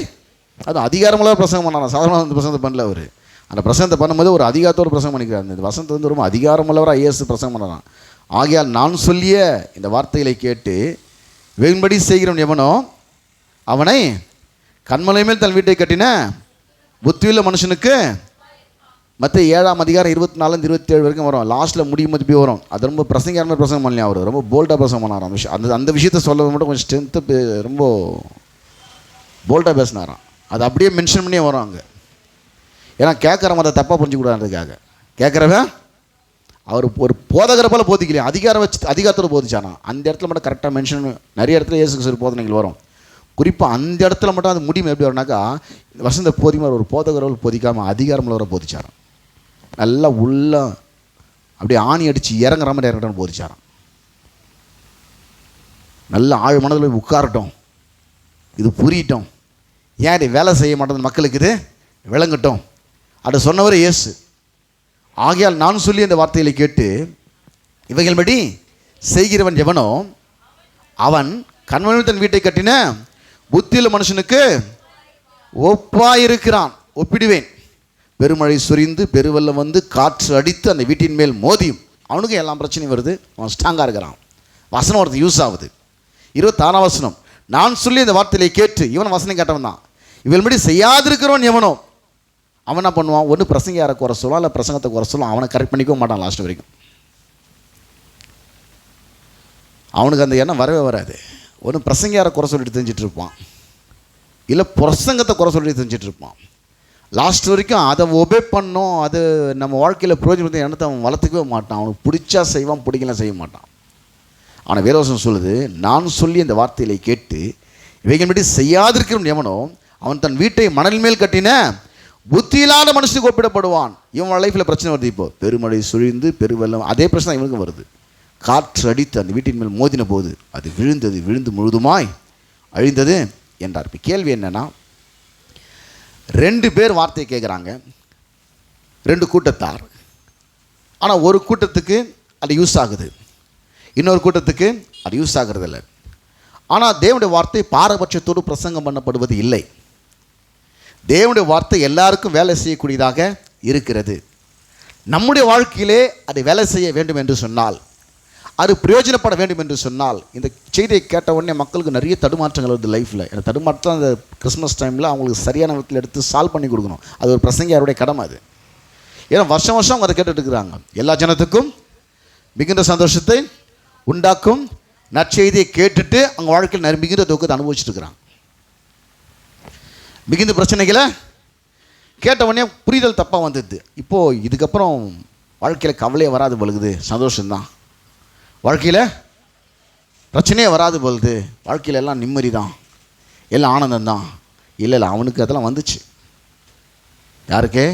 அது அதிகாரமுள்ள பிரசங்கம் பண்ணார். சாதாரண பிரசங்கத்தை பண்ணல அவர். அந்த பிரசங்கத்தை பண்ணும்போது ஒரு அதிகாரத்தோடு பிரசங்கம் பண்ணிக்கிறார். இந்த வசனத்தை வந்து ரொம்ப அதிகாரமுள்ளவராக இயேசு பிரசங்கம் பண்ணலாம். ஆகையால் நான் சொல்லிய இந்த வார்த்தைகளை கேட்டு வேண்படி செய்கிறவன் எவனோ அவனை கன்மலை மேல் தன் வீட்டை கட்டின புத்தியுள்ள மனுஷனுக்கு. மற்ற 7ஆம் அதிகாரம் 24-27 வரைக்கும் வரும். லாஸ்ட்டில் முடியும் போது போய் வரும். அது ரொம்ப பிரசங்காரமாக பிரசங்கம் பண்ணலையா? அவர் ரொம்ப போல்டாக பிரசங்கம் பண்ணாராம். அந்த விஷயத்தை சொல்ல மட்டும் கொஞ்சம் ஸ்ட்ரென்த்து ரொம்ப போல்டாக பேசினாராம். அது அப்படியே மென்ஷன் பண்ணியே வரும் அங்கே. ஏன்னா கேட்குறவன் அதை தப்பாக புரிஞ்சுக்கூடாதுக்காக. கேட்குறவன் அவர் ஒரு போதகரை போல் போதிக்கலையா, அதிகாரத்தோடு போதிச்சானா. அந்த இடத்துல மட்டும் கரெக்டாக மென்ஷன், நிறைய இடத்துல இயேசு கிறிஸ்து போதனைகள் வரும். குறிப்பாக அந்த இடத்துல மட்டும் அது முடியும் எப்படி வரும்னாக்கா, வசந்த போதிமார் ஒரு போதகரோல் போதிக்காமல் அதிகாரமில் வர போதிச்சாராம். நல்லா உள்ள அப்படியே ஆணி அடித்து இறங்குற மாதிரி இறங்கட்டான்னு போதிச்சாராம். நல்ல ஆழ் மனதில் போய் உட்காரட்டும், இது புரியட்டும், ஏன் இது வேலை செய்ய மாட்டேங்குது மக்களுக்கு இது விளங்கட்டும். அதை சொன்னவர் இயேசு. ஆகையால் நான் சொல்லி அந்த வார்த்தைகளை கேட்டு இவைகள் படி செய்கிறவன் எவனோ அவன் கண்மணி தன் வீட்டை கட்டின புத்தியுள்ள மனுஷனுக்கு ஒப்பாயிருக்கிறான். ஒப்பிடுவேன். பெருமழை சொரிந்து பெருவெல்லம் வந்து காற்று அடித்து அந்த வீட்டின் மேல் மோதியும். அவனுக்கும் எல்லா பிரச்சனையும் வருது, அவன் ஸ்ட்ராங்காக இருக்கிறான். வசனம் ஒருத்தர் யூஸ் ஆகுது. 26ஆம் வசனம், நான் சொல்லி அந்த வார்த்தையை கேட்டு, இவன் வசனம் கேட்டவன் தான். இவள் படி செய்யாதிருக்கிறவன் எவனோ அவன் என்ன பண்ணுவான், ஒன்று பிரசங்க யாரை குறை சொல்லுவான், இல்லை பிரசங்கத்தை குறை சொல்லுவான். அவனை கரெக்ட் பண்ணிக்கவும் மாட்டான் லாஸ்ட் வரைக்கும். அவனுக்கு அந்த எண்ணம் வரவே வராது. ஒன்று பிரசங்க யாரை குறை சொல்லிட்டு தெரிஞ்சிட்டு இருப்பான், இல்லை பிரசங்கத்தை குறை சொல்லிட்டு தெரிஞ்சிட்டு இருப்பான். லாஸ்ட் வரைக்கும் அதை ஒபே பண்ணோம், அது நம்ம வாழ்க்கையில் பிரயோஜனத்தை எண்ணத்தை அவன் வளர்த்துக்கவே மாட்டான். அவனுக்கு பிடிச்சா செய்வான், பிடிக்கலாம் செய்ய மாட்டான். ஆனால் வேதவசனம் சொல்லுது, நான் சொல்லி அந்த வார்த்தைகளை கேட்டு இவைகள் படி செய்யாதிருக்கிறவன் எவனோ அவன் தன் வீட்டை மணல் மேல் கட்டின புத்தியில்லாத மனுஷனுக்கு ஒப்பிடப்படுவான். இவன் லைஃப்பில் பிரச்சனை வருது. இப்போ பெருமழை சுழிந்து பெருவெல்லம், அதே பிரச்சனை இவனுக்கும் வருது. காற்று அடித்து அந்த வீட்டின் மேல் மோதின போது அது விழுந்தது, விழுந்து முழுதுமாய் அழிந்தது என்றார். இப்போ கேள்வி என்னன்னா, 2 பேர் வார்த்தையை கேட்குறாங்க, 2 கூட்டத்தார். ஆனால் ஒரு கூட்டத்துக்கு அது யூஸ் ஆகுது, இன்னொரு கூட்டத்துக்கு அது யூஸ் ஆகிறது இல்லை. ஆனால் தேவனுடைய வார்த்தை பாரபட்சத்தோடு பிரசங்கம் பண்ணப்படுவது இல்லை. தேவனுடைய வார்த்தை எல்லாருக்கும் வேலை செய்யக்கூடியதாக இருக்கிறது. நம்முடைய வாழ்க்கையிலே அது வேலை செய்ய வேண்டும் என்று சொன்னால், அது பிரயோஜனப்பட வேண்டும் என்று சொன்னால், இந்த செய்தியை கேட்ட உடனே மக்களுக்கு நிறைய தடுமாற்றங்கள் வருது லைஃப்பில். இந்த தடுமாற்றம் அந்த கிறிஸ்மஸ் டைமில் அவங்களுக்கு சரியான விதத்தில் எடுத்து சால்வ் பண்ணி கொடுக்கணும். அது ஒரு பிரசங்கியாருடைய கடமை. அது ஏன்னா வருஷம் வருஷம் அவங்க அதை கேட்டுட்டு இருக்கிறாங்க. எல்லா ஜனத்துக்கும் மிகுந்த சந்தோஷத்தை உண்டாக்கும் நற்செய்தியை கேட்டுட்டு அவங்க வாழ்க்கையில் மிகுந்த துக்கத்தை அனுபவிச்சுட்டு இருக்கிறாங்க. மிகுந்த பிரச்சனைகளை கேட்ட உடனே புரிதல் தப்பாக வந்துடுது. இப்போது இதுக்கப்புறம் வாழ்க்கையில் கவலையே வராது பொழுது, சந்தோஷம்தான். வாழ்க்கையில் பிரச்சனையே வராது பொழுது, வாழ்க்கையில் எல்லாம் நிம்மதி தான், எல்லாம் ஆனந்தம்தான். இல்லை இல்லை, அவனுக்கு அதெல்லாம் வந்துச்சு. யாருக்கே?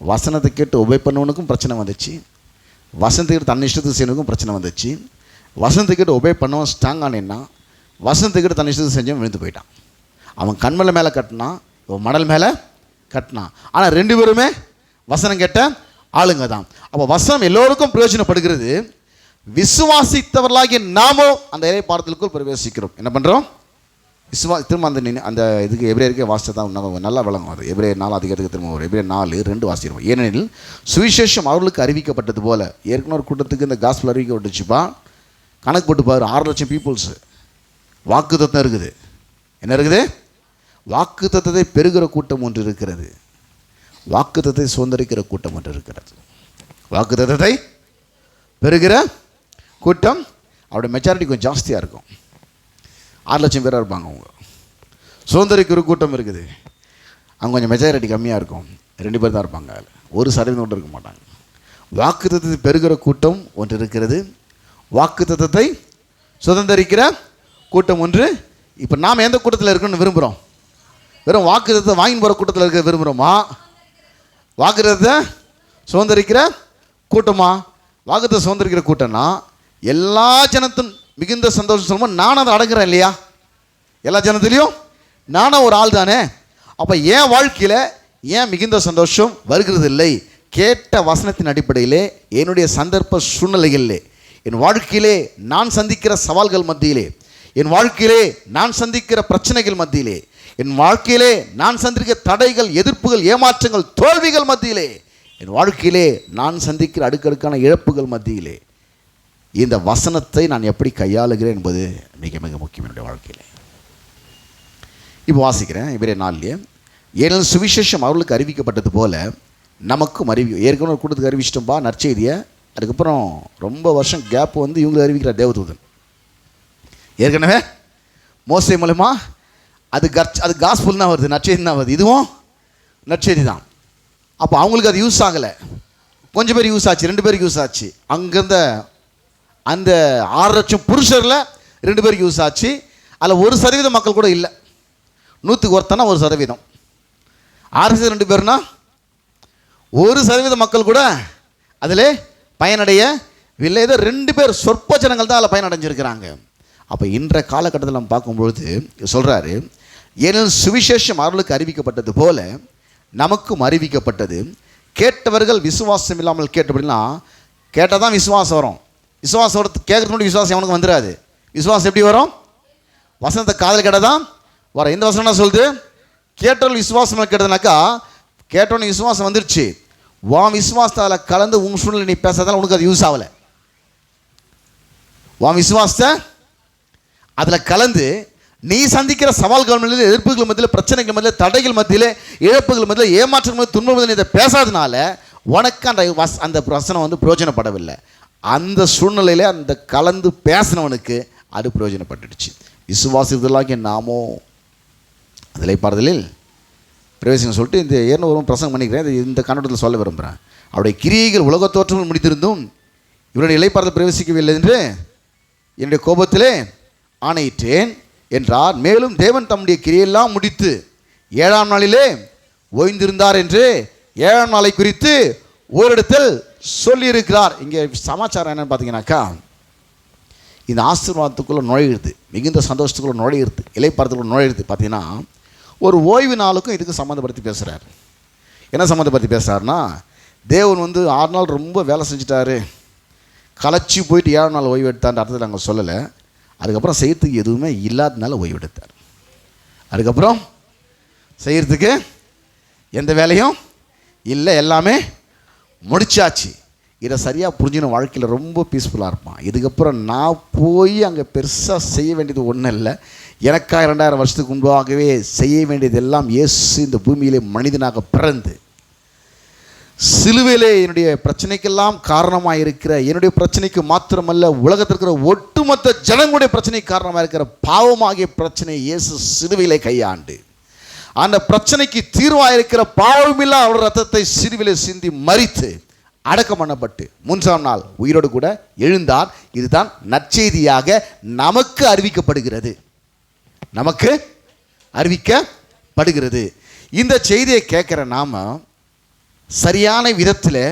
வசனத்தை கேட்டு உபயோக பண்ணவனுக்கும் பிரச்சனை வந்துச்சு, வசனத்தை கேட்டு தன் இஷ்டத்துக்கு செய்யணுக்கும் பிரச்சனை வந்துச்சு. வசனத்தை கேட்டு உபயோக பண்ணவன் ஸ்ட்ராங் ஆனேன்னா, வசனத்தை கேட்டு தன் இஷ்டத்துக்கு செஞ்சவன் விழுந்து போயிட்டான். அவன் கண்மலை மேலே கட்டினான், இவன் மணல் மேலே கட்டினான். ஆனால் 2 பேருமே வசனம் கேட்ட ஆளுங்க தான். அப்போ வசனம் எல்லோருக்கும் பிரயோஜனப்படுகிறது. விசுவாசித்தவர்களாகிய நாமோ அந்த இறைப்பார்த்தலுக்குள் பிரவேசிக்கிறோம். என்ன பண்ணுறோம்? திரும்ப அந்த இதுக்கு எபிரேயருக்கே வாசித்தா தான் நம்ம நல்லா விளங்கும். அது எபிரேயர் 4 அதிகாரத்துக்கு திரும்ப வரும். எபிரேயர் 4:2 வாசிக்கிறோம். ஏனெனில் சுவிசேஷம் அவர்களுக்கு அறிவிக்கப்பட்டது போல, ஏற்கனவே ஒரு கூட்டத்துக்கு இந்த காஸ்பல் அறிவிக்கப்பட்டுச்சுப்பா. கணக்கு போட்டு பாரு, 6 லட்சம் பீப்புள்ஸு. வாக்குத்தத்தம் இருக்குது. என்ன இருக்குது? வாக்குத்தத்தத்தை பெறுகிற கூட்டம் ஒன்று இருக்கிறது, வாக்குத்தத்தை சுதந்திரிக்கிற கூட்டம் ஒன்று இருக்கிறது. வாக்குத்தத்தத்தை பெறுகிற கூட்டம் அவருடைய மெஜாரிட்டி கொஞ்சம் ஜாஸ்தியாக இருக்கும். 6 லட்சம் பேராக இருப்பாங்க. அவங்க சுதந்திரிக்கிற கூட்டம் இருக்குது, அவங்க கொஞ்சம் மெஜாரிட்டி கம்மியாக இருக்கும். 2 பேர் தான் இருப்பாங்க. அதில் 1% கொண்டு இருக்க மாட்டாங்க. வாக்குத்தத்தத்தை பெறுகிற கூட்டம் ஒன்று இருக்கிறது, வாக்குத்தத்தத்தை சுதந்திரிக்கிற கூட்டம் ஒன்று. இப்போ நாம் எந்த கூட்டத்தில் இருக்கணும்னு விரும்புகிறோம்? வெறும் வாக்குத்தத்தை வாங்கி போகிற கூட்டத்தில் இருக்க விரும்புகிறோமா? வாக்குத்தத்தை சுதந்திரிக்கிற கூட்டமா? வாக்குத்தத்தை சுதந்திரிக்கிற கூட்டம்னா எல்லா ஜனத்தும் மிகுந்த சந்தோஷம் சொல்லும்போது நானும் அதை அடங்குறேன் இல்லையா? எல்லா ஜனத்துலேயும் நானும் ஒரு ஆள் தானே. அப்போ என் வாழ்க்கையில் ஏன் மிகுந்த சந்தோஷம் வருகிறது இல்லை? கேட்ட வசனத்தின் அடிப்படையிலே, என்னுடைய சந்தர்ப்ப சூழ்நிலைகளிலே, என் வாழ்க்கையிலே நான் சந்திக்கிற சவால்கள் மத்தியிலே, என் வாழ்க்கையிலே நான் சந்திக்கிற பிரச்சனைகள் மத்தியிலே, என் வாழ்க்கையிலே நான் சந்திக்கிற தடைகள், எதிர்ப்புகள், ஏமாற்றங்கள், தோல்விகள் மத்தியிலே, என் வாழ்க்கையிலே நான் சந்திக்கிற அடுக்கடுக்கான இழப்புகள் மத்தியிலே இந்த வசனத்தை நான் எப்படி கையாளுகிறேன் என்பது மிக மிக முக்கியம் என்னுடைய வாழ்க்கையில். இப்போ வாசிக்கிறேன் எபிரேயர் 4. ஏனெனில் சுவிசேஷம் அவர்களுக்கு அறிவிக்கப்பட்டது போல நமக்கும் ஏற்கனவே ஒரு கூட்டத்துக்கு அறிவிச்சிட்டோம்பா நற்செய்தியை. அதுக்கப்புறம் ரொம்ப வருஷம் கேப் வந்து இவங்களை அறிவிக்கிற தேவதூதன். ஏற்கனவே மோசே மூலமா அது காஸ்பல் தான் வருது, நற்செய்தி தான் வருது. இதுவும் நற்செய்தி தான். அப்போ அவங்களுக்கு அது யூஸ் ஆகலை. கொஞ்சம் பேர் யூஸ் ஆச்சு, 2 பேருக்கு யூஸ் ஆச்சு. அங்கேருந்த அந்த 6 லட்சம் புருஷரில் 2 பேருக்கு யூஸ் ஆச்சு. அதில் 1% மக்கள் கூட இல்லை. 100க்கு ஒருத்தனா 1%. 6% 2 பேர்னா 1% மக்கள் கூட அதில் பயனடையவில்லை. ஏதோ 2 பேர் சொற்ப ஜனங்கள் தான் அதில் பயனடைஞ்சிருக்கிறாங்க. அப்போ இன்றைய காலகட்டத்தில் நம்ம பார்க்கும்பொழுது சொல்கிறாரு, ஏனெனில் சுவிசேஷம் அவர்களுக்கு அறிவிக்கப்பட்டது போல நமக்கும் அறிவிக்கப்பட்டது. கேட்டவர்கள் விசுவாசம் இல்லாமல் கேட்டபடினா, கேட்டால் தான் விசுவாசம் வரும். விசுவாசம் வர கேட்கறது மட்டும் விசுவாசம் அவனுக்கு வந்துடாது. விசுவாசம் எப்படி வரும்? வசனத்தை காதல் கேட்டால் தான் வரும். இந்த வசனம் என்ன சொல்லுது? கேட்டவர்கள் விசுவாசம் கேட்டதுனாக்கா, கேட்டவனுக்கு விசுவாசம் வந்துருச்சு. உன் விசுவாசத்தை அதில் கலந்து உன் சூழ்நிலை நீ பேசாதால உனக்கு அது யூஸ் ஆகலை. உன் விசுவாசத்தை அதில் கலந்து நீ சந்திக்கிற சவால்கள் மத்தியில், எதிர்ப்புகள் மத்தியில், பிரச்சனைகள் மத்தியில், தடைகள் மத்தியில், இழப்புகள் மத்தியில், ஏமாற்றங்கள் மத்தியில், துன்பம் மத்தியில் இதை பேசாதனால உனக்கு அந்த வசனம் வந்து பிரயோஜனப்படவில்லை. அந்த சூழ்நிலையில் அந்த கலந்து பேசினவனுக்கு அது பிரயோஜனப்பட்டுடுச்சு. விசுவாசித்தலாகிய நாமோ அதில் பாடுதலில் பிரவேசம் சொல்லிட்டு இந்த ஒரு பிரசங்கம் பண்ணிக்கிறேன். இந்த கண்ணோட்டத்தில் சொல்ல விரும்புகிறேன். அவருடைய கிரியைகள் உலக தோற்றங்கள் முடித்திருந்தும் இவருடைய இலைப்பாறுதல் பிரவேசிக்கவில்லை என்று என்னுடைய கோபத்திலே ஆணையிட்டேன் என்றார். மேலும் தேவன் தம்முடைய கிரியையெல்லாம் முடித்து 7ஆம் நாளிலே ஓய்ந்திருந்தார் என்று 7ஆம் நாளை குறித்து ஓரிடத்தில் சொல்லியிருக்கிறார். இங்கே சமாச்சாரம் என்னன்னு பார்த்தீங்கன்னாக்கா, இந்த ஆசீர்வாதத்துக்குள்ளே நுழையிறது, மிகுந்த சந்தோஷத்துக்குள்ளே நுழையிறது, இலைப்பாறுதலுக்குள்ள நுழையிறது பார்த்தீங்கன்னா, ஒரு ஓய்வு நாளுக்கும் இதுக்கு சம்மந்தப்படுத்தி பேசுகிறார். என்ன சம்மந்தப்படுத்தி பேசுகிறாருன்னா, தேவன் வந்து 6 நாள் ரொம்ப வேலை செஞ்சுட்டாரு, களைச்சி போயிட்டு 7ஆம் நாள் ஓய்வு எடுத்தான்ற அர்த்தத்தில் நாங்கள் சொல்லலை. அதுக்கப்புறம் செய்கிறதுக்கு எதுவுமே இல்லாதனால ஓய்வு எடுத்தார். அதுக்கப்புறம் செய்கிறதுக்கு எந்த வேலையும் இல்லை, எல்லாமே முடிச்சாச்சு. இதை சரியாக புரிஞ்சுன வாழ்க்கையில் ரொம்ப பீஸ்ஃபுல்லாக இருப்பான். இதுக்கப்புறம் நான் போய் அங்கே பெருசாக செய்ய வேண்டியது ஒன்றும் இல்லை. எனக்காக 2000 வருஷத்துக்கு முன்பாகவே செய்ய வேண்டியது எல்லாம் இயேசு இந்த பூமியிலே மனிதனாக பிறந்து சிலுவையிலே என்னுடைய பிரச்சனைக்கெல்லாம் காரணமாக இருக்கிற, என்னுடைய பிரச்சனைக்கு மாத்திரமல்ல உலகத்தில் இருக்கிற ஒட்டுமொத்த ஜனங்களுடைய பிரச்சனைக்கு காரணமாக இருக்கிற பாவமாகிய பிரச்சனையை இயேசு சிலுவையிலே கையாண்டு அந்த பிரச்சனைக்கு தீர்வாக இருக்கிற பாவமில்லா அவர் ரத்தத்தை சிலுவையிலே சிந்தி மரித்து அடக்கம் பண்ணப்பட்டு 3ஆம் நாள் உயிரோடு கூட எழுந்தார். இதுதான் நற்செய்தியாக நமக்கு அறிவிக்கப்படுகிறது. நமக்கு அறிவிக்கப்படுகிறது. இந்த செய்தியை கேட்குற நாம சரியான விதத்தில்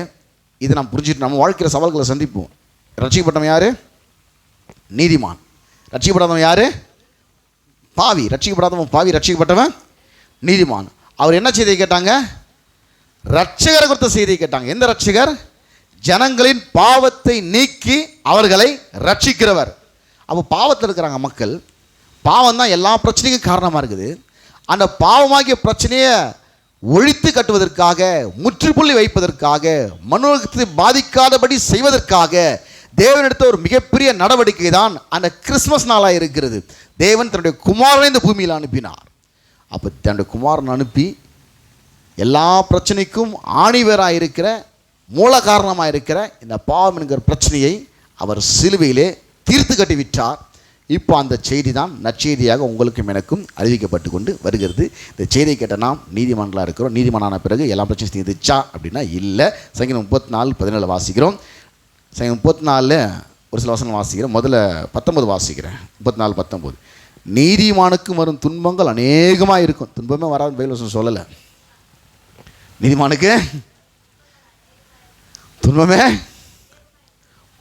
இதை நாம் புரிஞ்சுட்டு நம்ம வாழ்க்கையில் சவால்களை சந்திப்போம். ரட்சிக்கப்பட்டவன் யார்? நீதிமான். ரட்சிக்கப்படாதவன் யார்? பாவி. ரட்சிக்கப்படாதவன் பாவி, ரட்சிக்கப்பட்டவன் நீதிமான். அவர் என்ன செய்தியை கேட்டாங்க? ரட்சகரை குறித்த செய்தியை கேட்டாங்க. எந்த ரட்சகர்? ஜனங்களின் பாவத்தை நீக்கி அவர்களை ரட்சிக்கிறவர். அப்போ பாவத்தில் இருக்கிறாங்க மக்கள். பாவம் தான் எல்லா பிரச்சனைக்கும் காரணமாக இருக்குது. அந்த பாவமாகிய பிரச்சனையை ஒழித்து கட்டுவதற்காக, முற்றுப்புள்ளி வைப்பதற்காக, மனோகத்தை பாதிக்காதபடி செய்வதற்காக தேவன் ஒரு மிகப்பெரிய நடவடிக்கை தான் அந்த கிறிஸ்மஸ் நாளாக இருக்கிறது. தேவன் தன்னுடைய குமாரனை இந்த பூமியில் அனுப்பினார். அப்போ தன்னுடைய குமாரன் அனுப்பி எல்லா பிரச்சனைக்கும் ஆணிவேராக இருக்கிற, மூல காரணமாக இருக்கிற இந்த பாவம் என்கிற பிரச்சனையை அவர் சிலுவையிலே தீர்த்து கட்டிவிட்டார். இப்போ அந்த செய்தி தான் நற்செய்தியாக உங்களுக்கும் எனக்கும் அறிவிக்கப்பட்டு கொண்டு வருகிறது. இந்த செய்தியை கேட்ட நாம் நீதிமான்களாக இருக்கிறோம். நீதிமானான பிறகு எல்லா பிரச்சனையும் தீர்ந்துச்சா அப்படின்னா இல்லை. சங்கீதம் 34:17 வாசிக்கிறோம். சங்கீதம் 34 ஒரு சில வசனம் வாசிக்கிறேன். முதல்ல 19 வாசிக்கிறேன். 34:19. நீதிமானுக்கு வரும் துன்பங்கள் அநேகமாக இருக்கும். துன்பமே வராது பைபிள் வசனம் சொல்லலை. நீதிமானுக்கு துன்பமே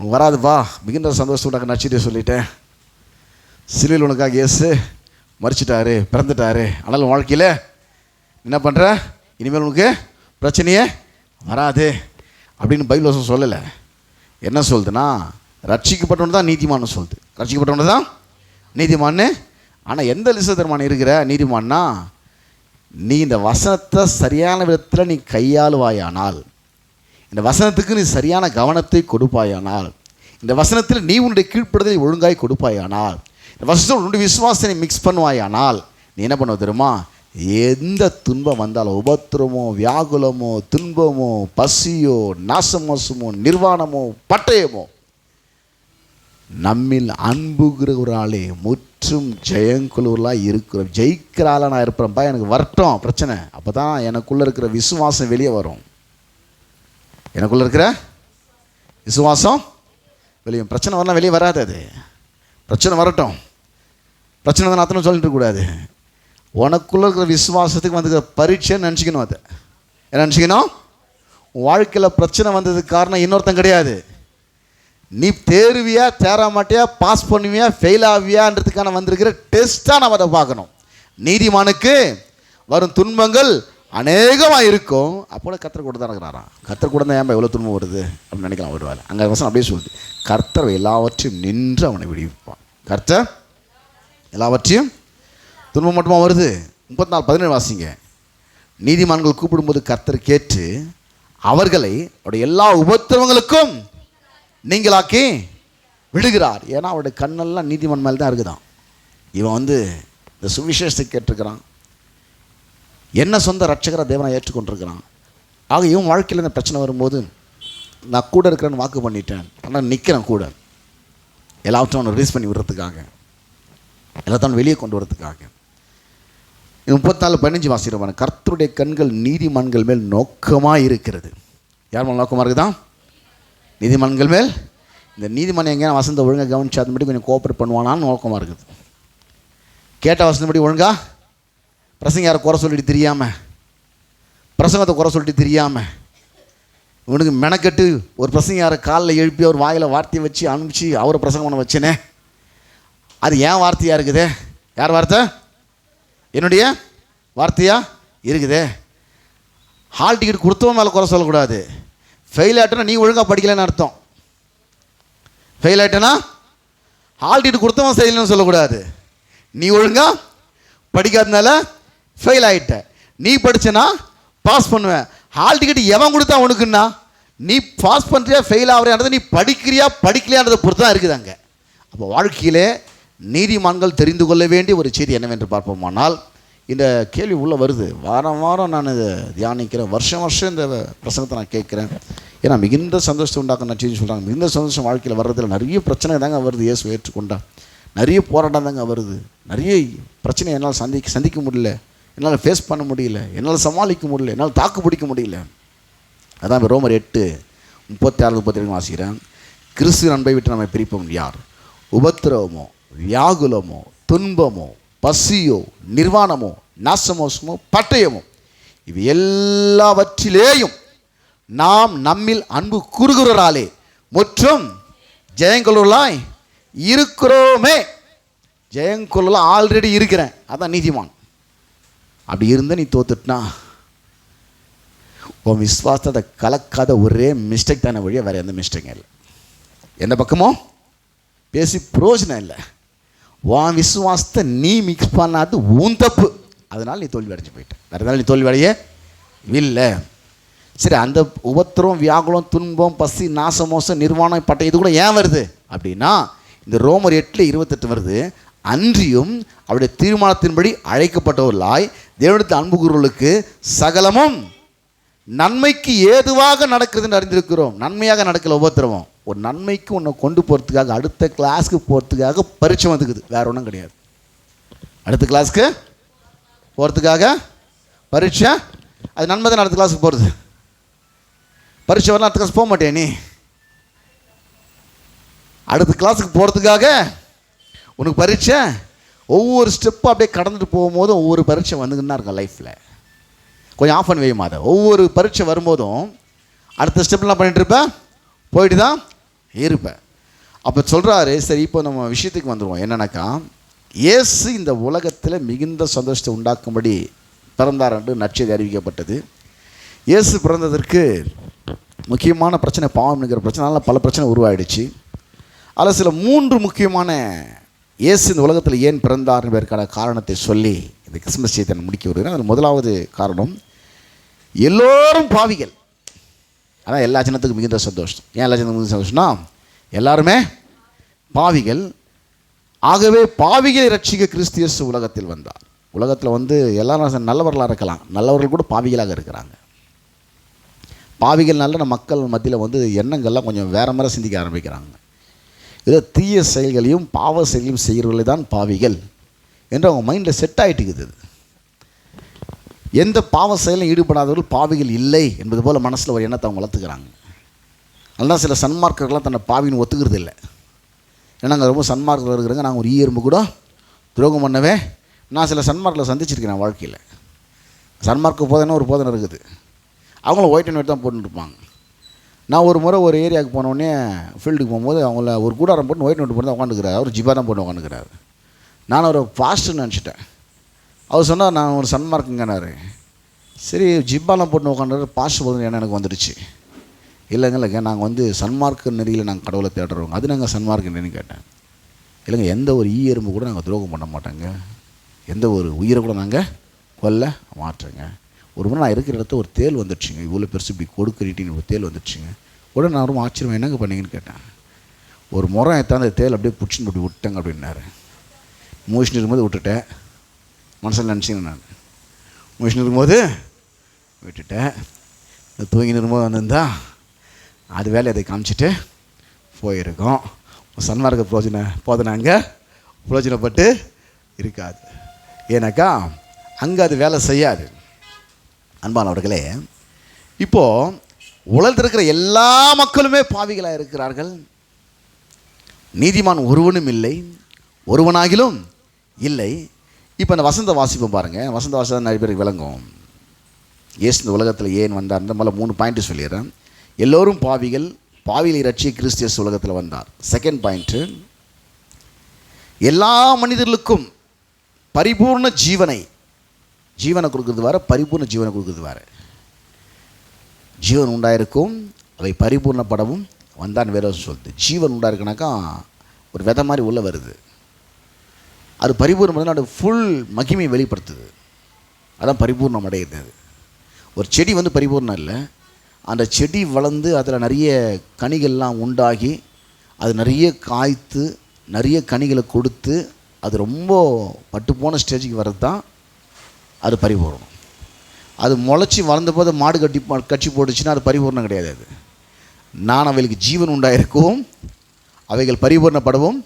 வராதுப்பா, மிகுந்த சந்தோஷத்துக்காக நட்சத்திரம் சொல்லிட்டேன். சிலுவையில் உனக்காக இயேசு மரிச்சிட்டாரு, பிறந்துட்டாரு. ஆனால் வாழ்க்கையில் என்ன பண்ணுற? இனிமேல் உனக்கு பிரச்சனையே வராது அப்படின்னு பைபிள் வசனம் சொல்லலை. என்ன சொல்லுதுன்னா, ரட்சிக்கப்பட்டவனு தான் நீதிமான்னு சொல்லுது. ரட்சிக்கப்பட்டவனு தான் நீதிமான்னு. ஆனால் எந்த லிசத்தரமான இருக்கிற நீதிமான்னா, நீ இந்த வசனத்தை சரியான விதத்தில் நீ கையாளுவாயானால், இந்த வசனத்துக்கு நீ சரியான கவனத்தை கொடுப்பாயானால், இந்த வசனத்தில் நீ உன்னுடைய கீழ்ப்படுதலை ஒழுங்காய் கொடுப்பாயானால், இந்த வசனத்தில் உன்னுடைய விசுவாசத்தை மிக்ஸ் பண்ணுவாயானால், நீ என்ன பண்ணுவ தெரியுமா? எந்த துன்பம் வந்தாலும், உபத்திரமோ, வியாகுலமோ, துன்பமோ, பசியோ, நாசமோசமோ, நிர்வாணமோ, பட்டயமோ, நம்மில் அன்புகிறவராலே முற்றும் ஜெயங்குழுவலாக இருக்கிறோம். ஜெயிக்கிறாள் நான் இருப்பேன்ப்பா, எனக்கு வரட்டும் பிரச்சனை, அப்போ தான் எனக்குள்ளே இருக்கிற விசுவாசம் வெளியே வரும். எனக்குள்ளே இருக்கிற விசுவாசம் வெளியே. பிரச்சனை வரலாம், வெளியே வராது. அது பிரச்சனை வரட்டும், பிரச்சனை தான் அத்தனை சொல்லிட்டு இருக்கக்கூடாது. உனக்குள்ளே இருக்கிற விசுவாசத்துக்கு வந்துக்கிற பரீட்சைன்னு நினச்சிக்கணும். அதை என்ன நினச்சிக்கணும்? உன் வாழ்க்கையில் பிரச்சனை வந்ததுக்கு காரணம் இன்னொருத்தன் கிடையாது. நீ தேர்வியா, தேர மாட்டியா, பாஸ் பண்ணுவியா, ஃபெயில் ஆவியான்றதுக்கான வந்திருக்கிற டெஸ்ட்டாக நம்ம அதை பார்க்கணும். நீதிமானுக்கு வரும் துன்பங்கள் அநேகமாக இருக்கும். அப்போ கர்த்தர் கூட தான் இருக்கிறாராம். கர்த்தர் கூட தான் ஏன் எவ்வளோ துன்பம் வருது அப்படின்னு நினைக்கலாம். வருவாள் அங்கே வசனம் அப்படியே சொல்லுது, கர்த்தர் எல்லாவற்றையும் நின்று அவனை விடுவிப்பான். கர்த்தர் எல்லாவற்றையும். துன்பம் மட்டுமா வருது? 34:17 வாசிங்க. நீதிமான்கள் கூப்பிடும்போது கர்த்தர் கேட்டு அவர்களை அவருடைய எல்லா உபத்திரவங்களுக்கும் நீங்களாக்கி விடுகிறார். ஏன்னா அவருடைய கண்ணெல்லாம் நீதிமான் மேல் தான் இருக்குதான். இவன் இந்த சுவிசேஷத்தை கேட்டிருக்கிறான், என்ன சொந்த ரட்சகரை தேவனை ஏற்றுக்கொண்டிருக்கிறான். ஆக இவன் வாழ்க்கையில் இந்த பிரச்சனை வரும்போது நான் கூட இருக்கிறேன்னு வாக்கு பண்ணிட்டேன், ஆனால் நிற்கிறேன் கூட, எல்லாத்தையும் அவனை ரிலீஸ் பண்ணி விடுறதுக்காக, எல்லாத்தையும் வெளியே கொண்டு வரதுக்காக. 34:15 வாசிக்கிறவன், கர்த்தருடைய கண்கள் நீதிமான்கள் மேல் நோக்கமாக இருக்கிறது. யார் மேல் நோக்கமாக இருக்குதான்? நீதிமான்கள் மேல். இந்த நீதிமன்றம் எங்கேயா வசந்த ஒழுங்காக கவனிச்சு அதுபடி கொஞ்சம் கோஆப்ரேட் பண்ணுவானான்னு நோக்கமாக இருக்குது. கேட்ட வசந்தபடி ஒழுங்கா பிரசங்க யாரை குறை சொல்லிட்டு தெரியாமல், பிரசங்கத்தை குறை சொல்லிட்டு தெரியாமல், இவனுக்கு மெனக்கட்டு ஒரு பிரசங்க யாரை காலில் எழுப்பி அவர் வாயில் வார்த்தையை வச்சு அனுப்பிச்சு அவரை பிரசங்கம் பண்ண வச்சேனே, அது ஏன் வார்த்தையாக இருக்குதே? யார் வார்த்தை? என்னுடைய வார்த்தையாக இருக்குதே. ஹால் டிக்கெட் கொடுத்தவன் மேலே குறை சொல்லக்கூடாது. ஃபெயில் ஆகிட்டனா நீ ஒழுங்காக படிக்கலைன்னு அர்த்தம். ஃபெயில் ஆகிட்டனா ஹால் டிக்கெட் கொடுத்தவன் செய்யலன்னு சொல்லக்கூடாது. நீ ஒழுங்காக படிக்காதனால ஃபெயில் ஆகிட்ட. நீ படித்தனா பாஸ் பண்ணுவேன். ஹால் டிக்கெட் எவன் கொடுத்தா உனக்குன்னா, நீ பாஸ் பண்ணுறியா ஃபெயில் ஆகிறியான்றது நீ படிக்கிறியா படிக்கலையான்றதை பொறுத்து தான் இருக்குது அங்கே. அப்போ வாழ்க்கையிலே நீதிமான்கள் தெரிந்து கொள்ள வேண்டிய ஒரு செய்தி என்னவென்று பார்ப்போமானால், இந்த கேள்வி உள்ளே வருது. வாரம் வாரம் நான் இதை தியானிக்கிறேன், வருஷம் வருஷம் இந்த பிரசங்கத்தை நான் கேட்குறேன். ஏன்னா மிகுந்த சந்தோஷத்தை உண்டாக்க நச்சு சொல்கிறாங்க. மிகுந்த சந்தோஷம் வாழ்க்கையில் வர்றதில் நிறைய பிரச்சனை தாங்க வருது. இயேசு ஏற்றுக்கொண்டா நிறைய போராட்டம் தாங்க வருது. நிறைய பிரச்சனை என்னால் சந்திக்க முடியல, என்னால் ஃபேஸ் பண்ண முடியல, என்னால் சமாளிக்க முடியல, என்னால் தாக்கு பிடிக்க முடியல. அதான் ரோமர் 8:36-37 வாசிக்கிறேன். கிறிஸ்துவின் அன்பை விட்டு நம்மை பிரிப்போம் யார்? உபத்திரவமோ, வியாகுலமோ, துன்பமோ, பசியோ, நிர்வாணமோ, நாசமோசமோ, பட்டயமோ, இவை எல்லாவற்றிலேயும் நாம் நம்மில் அன்பு கூறுகிறாலே மற்றும் ஜெயங்கொள்ளாய் இருக்கிறோமே. ஜெயங்கொள்ளலாம் ஆல்ரெடி இருக்கிறேன், அதான் நீதிமான். அப்படி இருந்த நீ தோத்துட்டா உன் விசுவாசத்தை கலக்காத ஒரே மிஸ்டேக் தானே வழியாக வேறு எந்த மிஸ்டேக்கும் இல்லை. எந்த பக்கமோ பேசி பிரயோஜனம் இல்லை. உன் விசுவாசத்தை நீ மிக்ஸ் பண்ணாது உன் தப்பு. அதனால் நீ தோல்வி அடைஞ்சு போயிட்ட. வேறு எதாவது நீ தோல்வி அடைய இல்லை. சரி, அந்த உபத்திரம், வியாகுலம், துன்பம், பசி, நாசமோசம், நிர்வாணம், பட்டம் இது கூட ஏன் வருது அப்படின்னா, இந்த ரோமர் 8:28 வருது. அன்றியும் அவருடைய தீர்மானத்தின்படி அழைக்கப்பட்டவர்களாய் தேவனிடத்தில் அன்பு கூறுவர்களுக்கு சகலமும் நன்மைக்கு ஏதுவாக நடக்குதுன்னு அறிந்திருக்கிறோம். நன்மையாக நடக்கல உபத்திரவம். ஒரு நன்மைக்கு உன்னை கொண்டு போகிறதுக்காக, அடுத்த கிளாஸுக்கு போகிறதுக்காக பரீட்சை வந்துக்குது, வேறு ஒன்றும் கிடையாது. அடுத்த கிளாஸுக்கு போகிறதுக்காக பரீட்சை. அது நன்மை தான். அடுத்த கிளாஸுக்கு போகிறது பரீட்சை வரலாம். அடுத்த கிளாஸ் போக மாட்டேன். நீ அடுத்த கிளாஸுக்கு போகிறதுக்காக உனக்கு பரீட்சை. ஒவ்வொரு ஸ்டெப்பும் அப்படியே கடந்துட்டு போகும்போதும் ஒவ்வொரு பரீட்சை வந்துக்கின்னு தான் இருக்கும் லைஃப்பில். கொஞ்சம் ஆஃப் பண்ணி வையும். அதை ஒவ்வொரு பரீட்சை வரும்போதும் அடுத்த ஸ்டெப்லாம் பண்ணிகிட்ருப்பேன், போயிட்டு தான் இருப்பேன். அப்போ சொல்கிறாரு. சரி, இப்போ நம்ம விஷயத்துக்கு வந்துடுவோம். என்னன்னாக்கா, இயேசு இந்த உலகத்தில் மிகுந்த சந்தோஷத்தை உண்டாக்கும்படி பிறந்தார் என்று நற்செய்தி அறிவிக்கப்பட்டது. இயேசு பிறந்ததற்கு முக்கியமான பிரச்சனை பாவம் என்கிற பிரச்சனை. அதனால் பல பிரச்சனை உருவாயிடுச்சு. அதில் சில 3 முக்கியமான இயேசு இந்த உலகத்தில் ஏன் பிறந்தார் என்பதற்கான காரணத்தை சொல்லி இந்த கிறிஸ்மஸ் செய்தியை முடிக்க வருகிறேன். அதில் முதலாவது காரணம், எல்லோரும் பாவிகள். அதான் எல்லா ஜனத்துக்கும் மிகுந்த சந்தோஷம். ஏன் எல்லா ஜனத்துக்கும் மிகுந்த சந்தோஷம்னா, எல்லாருமே பாவிகள். ஆகவே பாவிகளை ரட்சிக்க கிறிஸ்து இயேசு உலகத்தில் வந்தார். உலகத்தில் எல்லாரும் நல்லவர்களாக இருக்கலாம், நல்லவர்கள் கூட பாவிகளாக இருக்கிறாங்க. பாவிகள்னால நம்ம மக்கள் மத்தியில் எண்ணங்கள்லாம் கொஞ்சம் வேறு மாதிரி சிந்திக்க ஆரம்பிக்கிறாங்க. ஏதோ தீய செயல்களையும் பாவ செயல்களையும் செய்கிறவர்களே தான் பாவிகள் என்று அவங்க மைண்டில் செட் ஆகிட்டுக்குது. எந்த பாவ செயலும் ஈடுபடாதவர்கள் பாவிகள் இல்லை என்பது போல் மனசில் ஒரு எண்ணத்தை அவங்க வளர்த்துக்கிறாங்க. அதனால் சில சன்மார்க்கர்கள்லாம் தன்னை பாவின்னு ஒத்துக்கிறது இல்லை. ஏன்னா நாங்கள் ரொம்ப சன்மார்க்கில் இருக்கிறாங்க, நாங்கள் ஒரு எறும்பு கூட துரோகம் பண்ணவே. நான் சில சன்மார்க்கில் சந்திச்சிருக்கேன் வாழ்க்கையில். சன்மார்க்கு போதனை ஒரு போதனை இருக்குது, அவங்களும் ஒயிட் அண்ட் ஒயிட் தான் போட்டுருப்பாங்க. நான் ஒரு முறை ஒரு ஏரியாவுக்கு போனோடனே ஃபீல்டுக்கு போகும்போது அவங்கள ஒரு கூடாரம் போட்டு ஒயிட் நோட்டு போட்டு தான் உட்காந்துக்கிறார். அவர் ஜிபா தான் போட்டு உட்காந்துக்கிறாரு. நான் ஒரு பாஸ்ட்னு நினச்சிட்டேன். அவர் சொன்னால் நான் ஒரு சன்மார்க்குங்கன்னாரு. சரி ஜிப்பாலாம் போட்டு உட்காந்துரு பாஸ்ட் போதுன்னு என்ன எனக்கு வந்துடுச்சு. இல்லைங்க நாங்கள் சன்மார்க்க நெறியில் நாங்கள் கடவுளை தேடுறோங்க. அது நாங்கள் சன்மார்க்க நெறின்னு கேட்டேன். இல்லைங்க எந்த ஒரு எறும்பு கூட நாங்கள் துரோகம் பண்ண மாட்டோங்க, எந்த ஒரு உயிரை கூட நாங்கள் கொல்ல மாட்டோங்க. ஒரு முறை நான் இருக்கிற இடத்த ஒரு தேல் வந்துடுச்சுங்க, இவ்வளோ பெருசு இப்படி கொடுக்குறிட்டின்னு ஒரு தேல் வந்துடுச்சுங்க. உடனே நான் ரொம்ப ஆச்சரியம் என்னங்க பண்ணீங்கன்னு கேட்டேன். ஒரு முறை எத்தாந்து தேல் அப்படியே பிடிச்சின்னு அப்படி விட்டேங்க அப்படின்னாரு. மூஷன் இருக்கும்போது விட்டுட்டேன், மனசில் நினச்சிங்க. நான் மூஷன் இருக்கும்போது விட்டுட்டேன், தூங்கின்னு இருக்கும்போது வந்திருந்தா அது வேலை அதை காமிச்சிட்டு போயிருக்கோம். சன்மார்க்க போதனாங்க பிரயோஜனப்பட்டு இருக்காது. ஏன்னாக்கா அங்கே அது வேலை செய்யாது. அன்பானவர்களே, இப்போது உலகத்தில் இருக்கிற எல்லா மக்களுமே பாவிகளாக இருக்கிறார்கள். நீதிமான் ஒருவனும் இல்லை, ஒருவனாகிலும் இல்லை. இப்போ அந்த வசந்த வாசிப்போம் பாருங்கள். வசந்த வாசிப்பம் நிறைய பேருக்கு விளங்கும். இயேசு இந்த உலகத்தில் ஏன் வந்தார்? இந்த மேலே 3 பாயிண்ட்டு சொல்லிடுறேன். எல்லோரும் பாவிகள், பாவிகளை ரட்சிய கிறிஸ்து இயேசு உலகத்தில் வந்தார். செகண்ட் பாயிண்ட்டு, எல்லா மனிதர்களுக்கும் பரிபூர்ண ஜீவனை கொடுக்குறது வேறு, பரிபூர்ண ஜீவனை கொடுக்குறது வேறு. ஜீவன் உண்டாயிருக்கும், அவை பரிபூர்ணப்படவும் வந்தான் வேற சொல்லுது. ஜீவன் உண்டாயிருக்குனாக்கா ஒரு விதை மாதிரி உள்ளே வருது, அது பரிபூர்ணம், அது ஃபுல் மகிமை வெளிப்படுத்துது. அதான் பரிபூர்ணம் அடையுது. அது ஒரு செடி பரிபூர்ணம் இல்லை, அந்த செடி வளர்ந்து அதில் நிறைய கனிகள்லாம் உண்டாகி அது நிறைய காய்த்து நிறைய கனிகளை கொடுத்து அது ரொம்ப பட்டுப்போன ஸ்டேஜுக்கு வர்றது தான் அது பரிபூர்ணம். அது முளைச்சி வளர்ந்தபோது மாடு கட்சி போட்டுச்சுன்னா அது பரிபூர்ணம் கிடையாது. அது நான் அவைகளுக்கு ஜீவன் உண்டாயிருக்கவும் அவைகள் பரிபூர்ணப்படவும்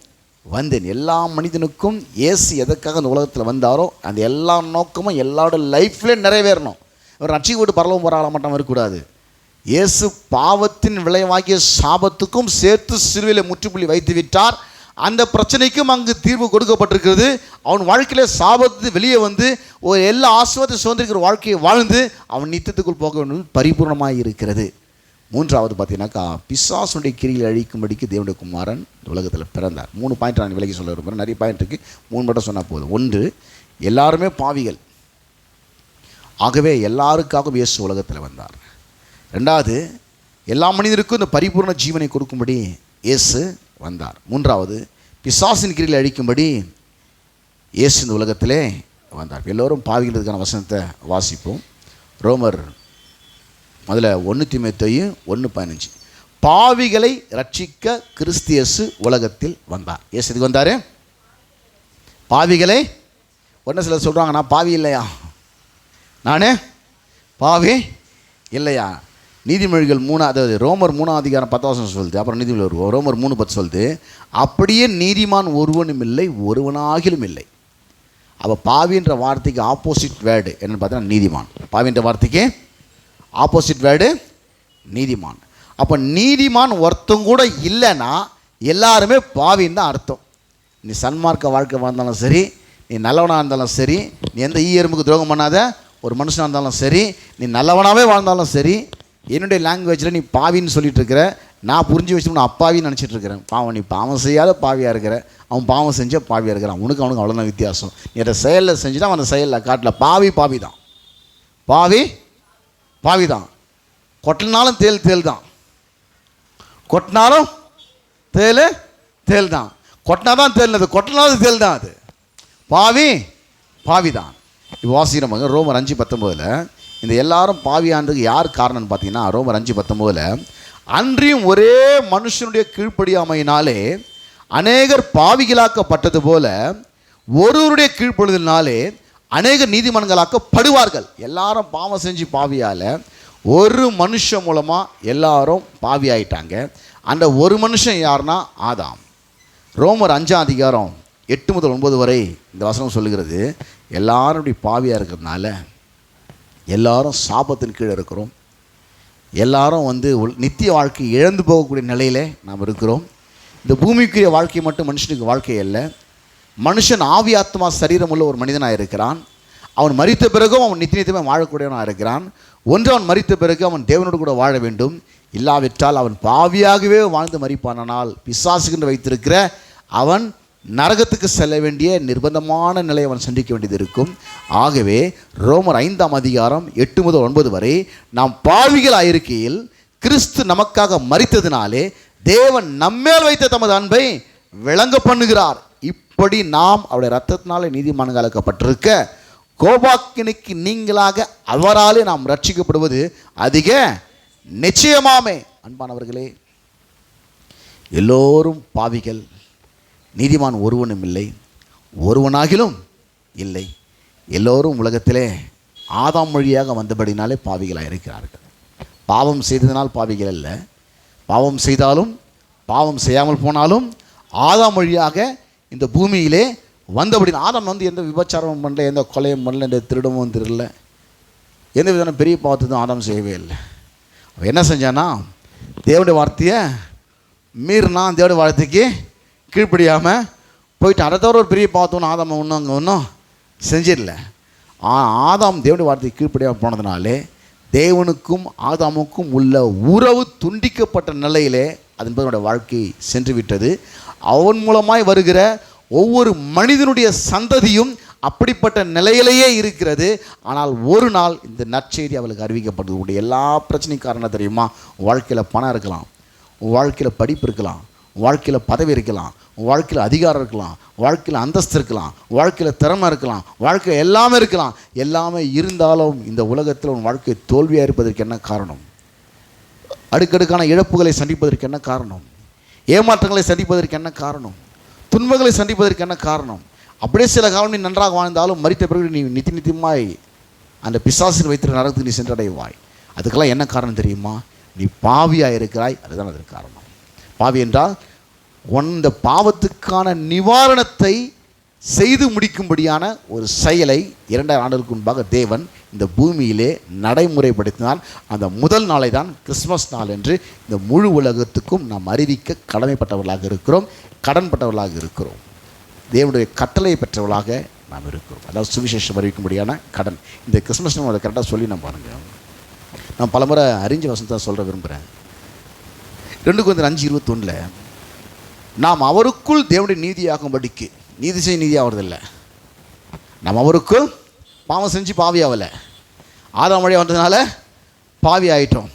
வந்தேன். எல்லா மனிதனுக்கும் இயேசு எதற்காக அந்த உலகத்தில் வந்தாரோ அந்த எல்லா நோக்கமும் எல்லாரோட லைஃப்லேயும் நிறைவேறணும். ஒரு ரட்சிக்க விட்டு பரலவும் போராட மாட்டாமல் இருக்கக்கூடாது. இயேசு பாவத்தின் விளைவாகிய சாபத்துக்கும் சேர்த்து சிலுவையில் முற்றுப்புள்ளி வைத்து விட்டார். அந்த பிரச்சனைக்கும் அங்கு தீர்வு கொடுக்கப்பட்டிருக்கிறது. அவன் வாழ்க்கையில சாபத்து வெளியே ஒரு எல்லா ஆசீர்வாதத்தை சுதந்திரிக்கிற வாழ்க்கையை வாழ்ந்து அவன் நித்தியத்துக்குள் போக வேண்டும் பரிபூர்ணமாக இருக்கிறது. மூன்றாவது பார்த்தீங்கன்னாக்கா, பிசாசுடைய கிரியை அழிக்கும்படிக்கு தேவனுடைய குமாரன் இந்த உலகத்தில் பிறந்தார். 3 பாயிண்ட் நான் விலகி சொல்ல விரும்புகிறேன். நிறைய பாயிண்ட் இருக்குது, 3 மட்டும் சொன்னால் போதும். 1, எல்லாருமே பாவிகள், ஆகவே எல்லாருக்காகவும் இயேசு உலகத்தில் வந்தார். 2வது, எல்லா மனிதருக்கும் இந்த பரிபூர்ண ஜீவனை கொடுக்கும்படி இயேசு வந்தார். 3வது, பிசாசின் கிரியை அழிக்கும்படி இயேசு இந்த உலகத்திலே வந்தார். எல்லோரும் பாவிகளுக்கான வசனத்தை வாசிப்போம். ரோமர் முதல்ல 1 தீமோத்தேயு 1:15, பாவிகளை ரட்சிக்க கிறிஸ்து இயேசு உலகத்தில் வந்தார். இயேசு எதுக்கு வந்தார்? பாவிகளை. ஒன்று சிலர் சொல்கிறாங்க, நான் பாவி இல்லையா, நான் பாவி இல்லையா. நீதிமொழிகள் 3, அதாவது ரோமர் 3:10 சொல்லுது. அப்புறம் நீதிமொழிகள் ரோமர் 3:10 சொல்லுது, அப்படியே நீதிமான் ஒருவனும் இல்லை, ஒருவனாகிலும் இல்லை. அப்போ பாவின்ற வார்த்தைக்கு ஆப்போசிட் வேர்டு என்னென்னு பார்த்தீங்கன்னா நீதிமான். பாவின்ற வார்த்தைக்கு ஆப்போசிட் வேர்டு நீதிமான். அப்போ நீதிமான் ஒருத்தம் கூட இல்லைன்னா எல்லாருமே பாவின்னு தான் அர்த்தம். நீ சன்மார்க்க வாழ்க்கை வாழ்ந்தாலும் சரி, நீ நல்லவனாக இருந்தாலும் சரி, நீ எந்த எறும்புக்கு துரோகம் பண்ணாத ஒரு மனுஷனாக இருந்தாலும் சரி, நீ நல்லவனாகவே வாழ்ந்தாலும் சரி, என்னுடைய லாங்குவேஜில் நீ பாவின்னு சொல்லிட்டு இருக்கிற, நான் புரிஞ்சு வச்சு நான் அப்பாவின்னு நினச்சிட்டு இருக்கிறேன். பாவம், நீ பாவம் செய்யாத பாவியாக இருக்கிற, அவன் பாவம் செஞ்சால் பாவியாக இருக்கிறான். அவனுக்கு அவ்வளோதான் வித்தியாசம். நீ அதை செயலில் செஞ்சுட்டு அவன் அந்த செயலில் காட்டில் பாவி தான், பாவி தான். கொட்டினாலும் தேல் தான், கொட்டினாலும் தேல் தான். கொட்டினா தான் தேல், அது கொட்டினாலும் தேல் தான். அது பாவி தான். இப்போ வாசிக்கிறவங்க ரோமர் 5:19 இந்த எல்லாரும் பாவியானதுக்கு யார் காரணம்னு பார்த்தீங்கன்னா, ரோமர் 5:19 அன்றியும் ஒரே மனுஷனுடைய கீழ்ப்படியாமையினாலே அநேகர் பாவிகளாக்கப்பட்டது போல ஒருவருடைய கீழ்ப்படுதலினாலே அநேகர் நீதிமன்களாக்கப்படுவார்கள். எல்லாரும் பாவம் செஞ்சு பாவியால் ஒரு மனுஷன் மூலமாக எல்லாரும் பாவி ஆயிட்டாங்க. அந்த ஒரு மனுஷன் யாருன்னா ஆதாம். ரோமர் 5:8-9 வரை இந்த வசனம் சொல்லுகிறது, எல்லாரும் இப்படி பாவியாக இருக்கிறதுனால எல்லாரும் சாபத்தின் கீழே இருக்கிறோம். எல்லாரும் நித்திய வாழ்க்கை இழந்து போகக்கூடிய நிலையில் நாம் இருக்கிறோம். இந்த பூமிக்குரிய வாழ்க்கை மட்டும் மனுஷனுக்கு வாழ்க்கை அல்ல. மனுஷன் ஆவி ஆத்மா சரீரம் உள்ள ஒரு மனிதனாக இருக்கிறான். அவன் மரித்த பிறகும் அவன் நித்தியமாக வாழக்கூடியவனாக இருக்கிறான். ஒன்று, அவன் மரித்த பிறகு அவன் தேவனோடு கூட வாழ வேண்டும். இல்லாவிட்டால் அவன் பாவியாகவே வாழ்ந்து மரிப்பானால் பிசாசுகின்ற வைத்திருக்கிற அவன் நரகத்துக்கு செல்ல வேண்டிய நிர்பந்தமான நிலையை அவன் சந்திக்க வேண்டியது இருக்கும். ஆகவே ரோமர் 5ஆம் அதிகாரம் 8 முதல் 9 வரை, நாம் பாவிகளாக இருக்கையில் கிறிஸ்து நமக்காக மரித்ததினாலே தேவன் நம்மேல் வைத்த தமது அன்பை விளங்க பண்ணுகிறார். இப்படி நாம் அவருடைய இரத்தத்தினாலே நீதிமான்களாக்கப்பட்டிருக்க கோபாக்கினைக்கு நீங்களாக அவராலே நாம் ரட்சிக்கப்படுவது அதிக நிச்சயமாமே. அன்பானவர்களே, எல்லோரும் பாவிகள், நீதிமான் ஒருவனும் இல்லை, ஒருவனாகிலும் இல்லை. எல்லோரும் உலகத்திலே ஆதாம் வழியாக வந்தபடினாலே பாவிகளாக இருக்கிறார்கள். பாவம் செய்ததினால் பாவிகள் அல்ல. பாவம் செய்தாலும் பாவம் செய்யாமல் போனாலும் ஆதாம் வழியாக இந்த பூமியிலே வந்தபடி. ஆதாம் எந்த விபச்சாரமும் பண்ணல, எந்த கொலையும் பண்ணல, எந்த திருடமும் திருடல, எந்த விதமான பெரிய பாவத்தையும் ஆதாம் செய்யவே இல்லை. அவன் என்ன செஞ்சானா, தேவனுடைய வார்த்தையை மீறினா, தேவனுடைய வார்த்தைக்கு கீழ்ப்படியாமல் போயிட்டு அதை தவிர ஒரு பெரிய பாவத்தோன்னு ஆதாம் ஒன்றும் செஞ்சிடல. ஆதாம் தேவனுடைய வார்த்தைக்கு கீழ்ப்படியாமல் போனதுனாலே தேவனுக்கும் ஆதாமுக்கும் உள்ள உறவு துண்டிக்கப்பட்ட நிலையிலே அதன்பதனுடைய வாழ்க்கை சென்று விட்டது. அவன் மூலமாய் வருகிற ஒவ்வொரு மனிதனுடைய சந்ததியும் அப்படிப்பட்ட நிலையிலேயே இருக்கிறது. ஆனால் ஒரு நாள் இந்த நற்செய்தி அவளுக்கு அறிவிக்கப்படுது. உடைய எல்லா பிரச்சனையும் காரணம் தெரியுமா? வாழ்க்கையில் பணம் இருக்கலாம், வாழ்க்கையில் படிப்பு இருக்கலாம், வாழ்க்கையில் பதவி இருக்கலாம், வாழ்க்கையில் அதிகாரம் இருக்கலாம், வாழ்க்கையில் அந்தஸ்து இருக்கலாம், வாழ்க்கையில் திறமை இருக்கலாம், வாழ்க்கையில் எல்லாமே இருக்கலாம். எல்லாமே இருந்தாலும் இந்த உலகத்தில் உன் வாழ்க்கை தோல்வியாக இருப்பதற்கு என்ன காரணம்? அடுக்கடுக்கான இழப்புகளை சந்திப்பதற்கு என்ன காரணம்? ஏமாற்றங்களை சந்திப்பதற்கு என்ன காரணம்? துன்பங்களை சந்திப்பதற்கு என்ன காரணம்? அப்படியே சில காலம் நீ நன்றாக வாழ்ந்தாலும் மரித்த பிறகு நீ நித்தியமாய் அந்த பிசாசில் வைத்திருக்கிற நரகத்துக்கு நீ சென்றடைவாய். அதுக்கெல்லாம் என்ன காரணம் தெரியுமா? நீ பாவியாக இருக்கிறாய். அதுதான் அதற்கு காரணம். பாவி என்றால் இந்த பாவத்துக்கான நிவாரணத்தை செய்து முடிக்கும்படியான ஒரு செயலை 2000 ஆண்டுகளுக்கு முன்பாக தேவன் இந்த பூமியிலே நடைமுறைப்படுத்தினால் அந்த முதல் நாளை தான் கிறிஸ்மஸ் நாள் என்று இந்த முழு உலகத்துக்கும் நாம் அறிவிக்க கடமைப்பட்டவர்களாக இருக்கிறோம், கடன்பட்டவர்களாக இருக்கிறோம். தேவனுடைய கட்டளை பெற்றவர்களாக நாம் இருக்கிறோம். அதாவது சுவிசேஷம் அறிவிக்கும்படியான கடன். இந்த கிறிஸ்மஸ் நம்ம அதை கரெக்டாக சொல்லி நம்ம பாருங்கள். நான் பலமுறை அறிஞ்ச வசனத்தை சொல்ல விரும்புகிறேன். 2 Corinthians 5:21 நாம் அவருக்குள் தேவனுடைய நீதியாகும்படிக்கு, நீதி செய்ய நீதி ஆகிறதில்லை, நாம் அவருக்குள் பாவம் செஞ்சு பாவி ஆகலை. ஆதாம் வழியாக வந்ததுனால பாவி ஆகிட்டோம்.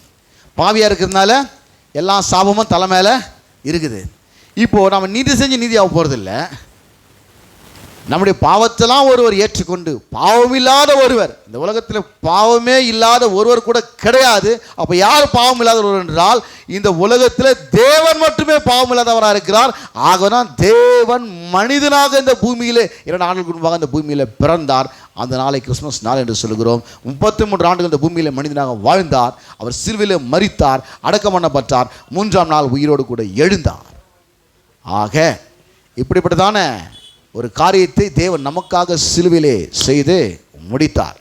பாவியாக இருக்கிறதுனால எல்லா சாபமும் தலை மேலே இருக்குது. இப்போது நம்ம நீதி செஞ்சு நீதி ஆக போகிறதில்ல. நம்முடைய பாவத்தெல்லாம் ஒருவர் ஏற்றுக்கொண்டு, பாவம் இல்லாத ஒருவர், இந்த உலகத்தில் பாவமே இல்லாத ஒருவர் கூட கிடையாது. அப்போ யார் பாவம் இல்லாத ஒருவர் என்றால் இந்த உலகத்தில் தேவன் மட்டுமே பாவம் இல்லாதவராக இருக்கிறார். ஆகதான் தேவன் மனிதனாக இந்த பூமியில் 2 ஆண்டுகளுக்கு முன்பாக இந்த பூமியில் பிறந்தார். அந்த நாளை கிறிஸ்மஸ் நாள் என்று சொல்கிறோம். 33 ஆண்டுகள் இந்த பூமியில் மனிதனாக வாழ்ந்தார். அவர் சிலுவையில் மரித்தார், அடக்கம் பண்ணப்பட்டார், 3ஆம் நாள் உயிரோடு கூட எழுந்தார். ஆக இப்படிப்பட்டதான ஒரு காரியத்தை தேவன் நமக்காக சிலுவையிலே செய்து முடித்தார்.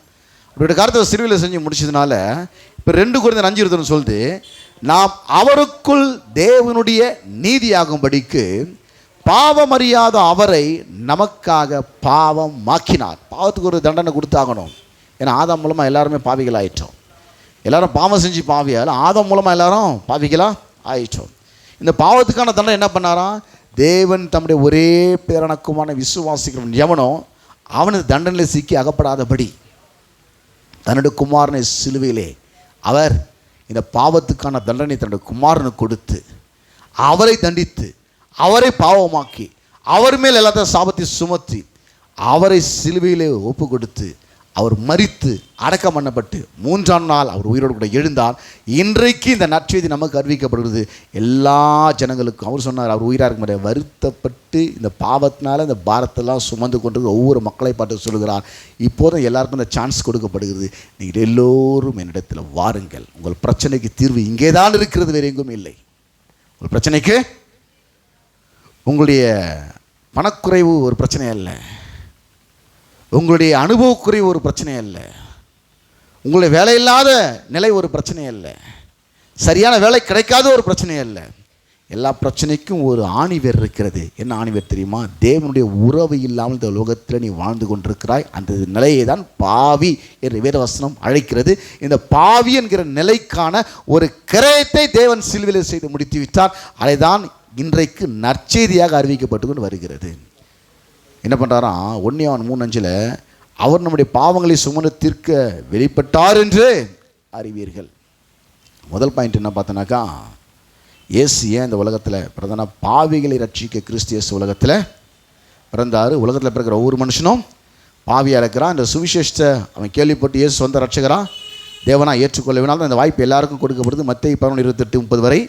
அப்படிப்பட்ட காரியத்தை சிலுவையில் செஞ்சு முடிச்சதுனால இப்போ 2 Corinthians 5:21 சொல்லுது, நாம் அவருக்குள் தேவனுடைய நீதியாகும்படிக்கு பாவமறியாத அவரை நமக்காக பாவமாக்கினார். பாவத்துக்கு ஒரு தண்டனை கொடுத்தாகணும். ஏன்னா ஆதாம் மூலமாக எல்லாருமே பாவிகள் ஆயிட்டோம். எல்லாரும் பாவம் செஞ்சு பாவியால் ஆதாம் மூலமாக எல்லாரும் பாவிகளாக ஆயிட்டோம். இந்த பாவத்துக்கான தண்டனை என்ன பண்ணாராம்? தேவன் தம்முடைய ஒரே பேரனக்குமான விசுவாசிக்கிறவன் எவனோ அவனது தண்டனையில் சிக்கி அகப்படாதபடி தன்னுடைய குமாரனை சிலுவையிலே அவர் இந்த பாவத்துக்கான தண்டனை தன்னுடைய குமாரனுக்கு கொடுத்து அவரை தண்டித்து அவரை பாவமாக்கி அவர் மேல் எல்லாத்தையும் சாபத்தை சுமத்தி அவரை சிலுவையிலே ஒப்பு கொடுத்து அவர் மரித்து அடக்கம் பண்ணப்பட்டு 3ஆம் நாள் அவர் உயிரோடு கூட எழுந்தார். இன்றைக்கு இந்த நற்செய்தி நமக்கு அறிவிக்கப்படுகிறது எல்லா ஜனங்களுக்கும். அவர் சொன்னார், அவர் உயிராக இருக்க முடியாது, வருத்தப்பட்டு இந்த பாவத்தினால இந்த பாரத்தெல்லாம் சுமந்து கொண்டு ஒவ்வொரு மக்களை பார்த்து சொல்கிறார். இப்போதும் எல்லாருக்கும் இந்த சான்ஸ் கொடுக்கப்படுகிறது. நீங்கள் எல்லோரும் என்னிடத்தில் வாருங்கள், உங்கள் பிரச்சனைக்கு தீர்வு இங்கே தான் இருக்கிறது, வேறு எங்கும் இல்லை. உங்கள் பிரச்சனைக்கு உங்களுடைய பணக்குறைவு ஒரு பிரச்சனை அல்ல, உங்களுடைய அனுபவக்குறைவு ஒரு பிரச்சனை அல்ல, உங்களுடைய வேலையில்லாத நிலை ஒரு பிரச்சனை அல்ல. சரியான வேலை கிடைக்காத ஒரு பிரச்சனை அல்ல. எல்லா பிரச்சனைக்கும் ஒரு ஆணிவேர் இருக்கிறது. என்ன ஆணிவேர் தெரியுமா? தேவனுடைய உறவு இல்லாமல் இந்த உலகத்தில் நீ வாழ்ந்து கொண்டிருக்கிறாய். அந்த நிலையை தான் பாவி என்று வேதவசனம் அழைக்கிறது. இந்த பாவி என்கிற நிலைக்கான ஒரு கிரயத்தை தேவன் சிலுவையில் செய்து முடித்து விட்டார். அதை தான் இன்றைக்கு நற்செய்தியாக அறிவிக்கப்பட்டு கொண்டு வருகிறது. என்ன பண்ணுறாராம்? 1 யோவான் 3:5 அவர் நம்முடைய பாவங்களை சுமந்து தீர்க்க வெளிப்பட்டார் என்று அறிவீர்கள். முதல் பாயிண்ட் என்ன பார்த்தோன்னாக்கா, இயேசு ஏன் இந்த உலகத்தில் பிறந்தனா? பாவிகளை ரட்சிக்க கிறிஸ்து இயேசு உலகத்தில் பிறந்தார். உலகத்தில் பிறக்கிற ஒவ்வொரு மனுஷனும் பாவியாக இருக்கிறான். இந்த சுவிசேஷத்தை அவன் கேள்விப்பட்டு இயேசு சொந்த ரட்சகராக தேவனாக ஏற்றுக்கொள்ள வேணாலும் அந்த வாய்ப்பு எல்லாருக்கும் கொடுக்கப்படுது. மத்தேயு 11:28-30 வரை,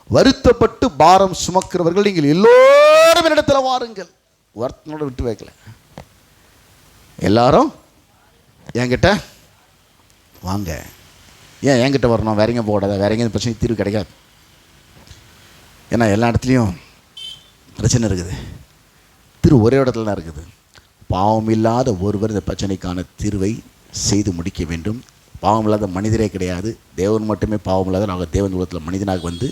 வருத்தப்பட்டு பாரம் சுமக்கிறவர்கள் நீங்கள் எல்லோரும் என்னிடத்தில் வாருங்கள். வருத்தனோட விட்டு வைக்கல, எல்லாரும் என்கிட்ட வாங்க. ஏன் என்கிட்ட வரணும்? வேற எங்கே போடாத, வேற எங்கேயும் பிரச்சனை தீர்வு கிடைக்காது. ஏன்னா எல்லா இடத்துலையும் பிரச்சனை இருக்குது. ஒரே இடத்துல தான் இருக்குது. பாவம் இல்லாத ஒருவர் இந்த பிரச்சனைக்கான தீர்வை செய்து முடிக்க வேண்டும். பாவம் இல்லாத மனிதரே கிடையாது. தேவன் மட்டுமே பாவம் இல்லாத. நாங்கள் தேவன் உலகத்தில் மனிதனாக வந்து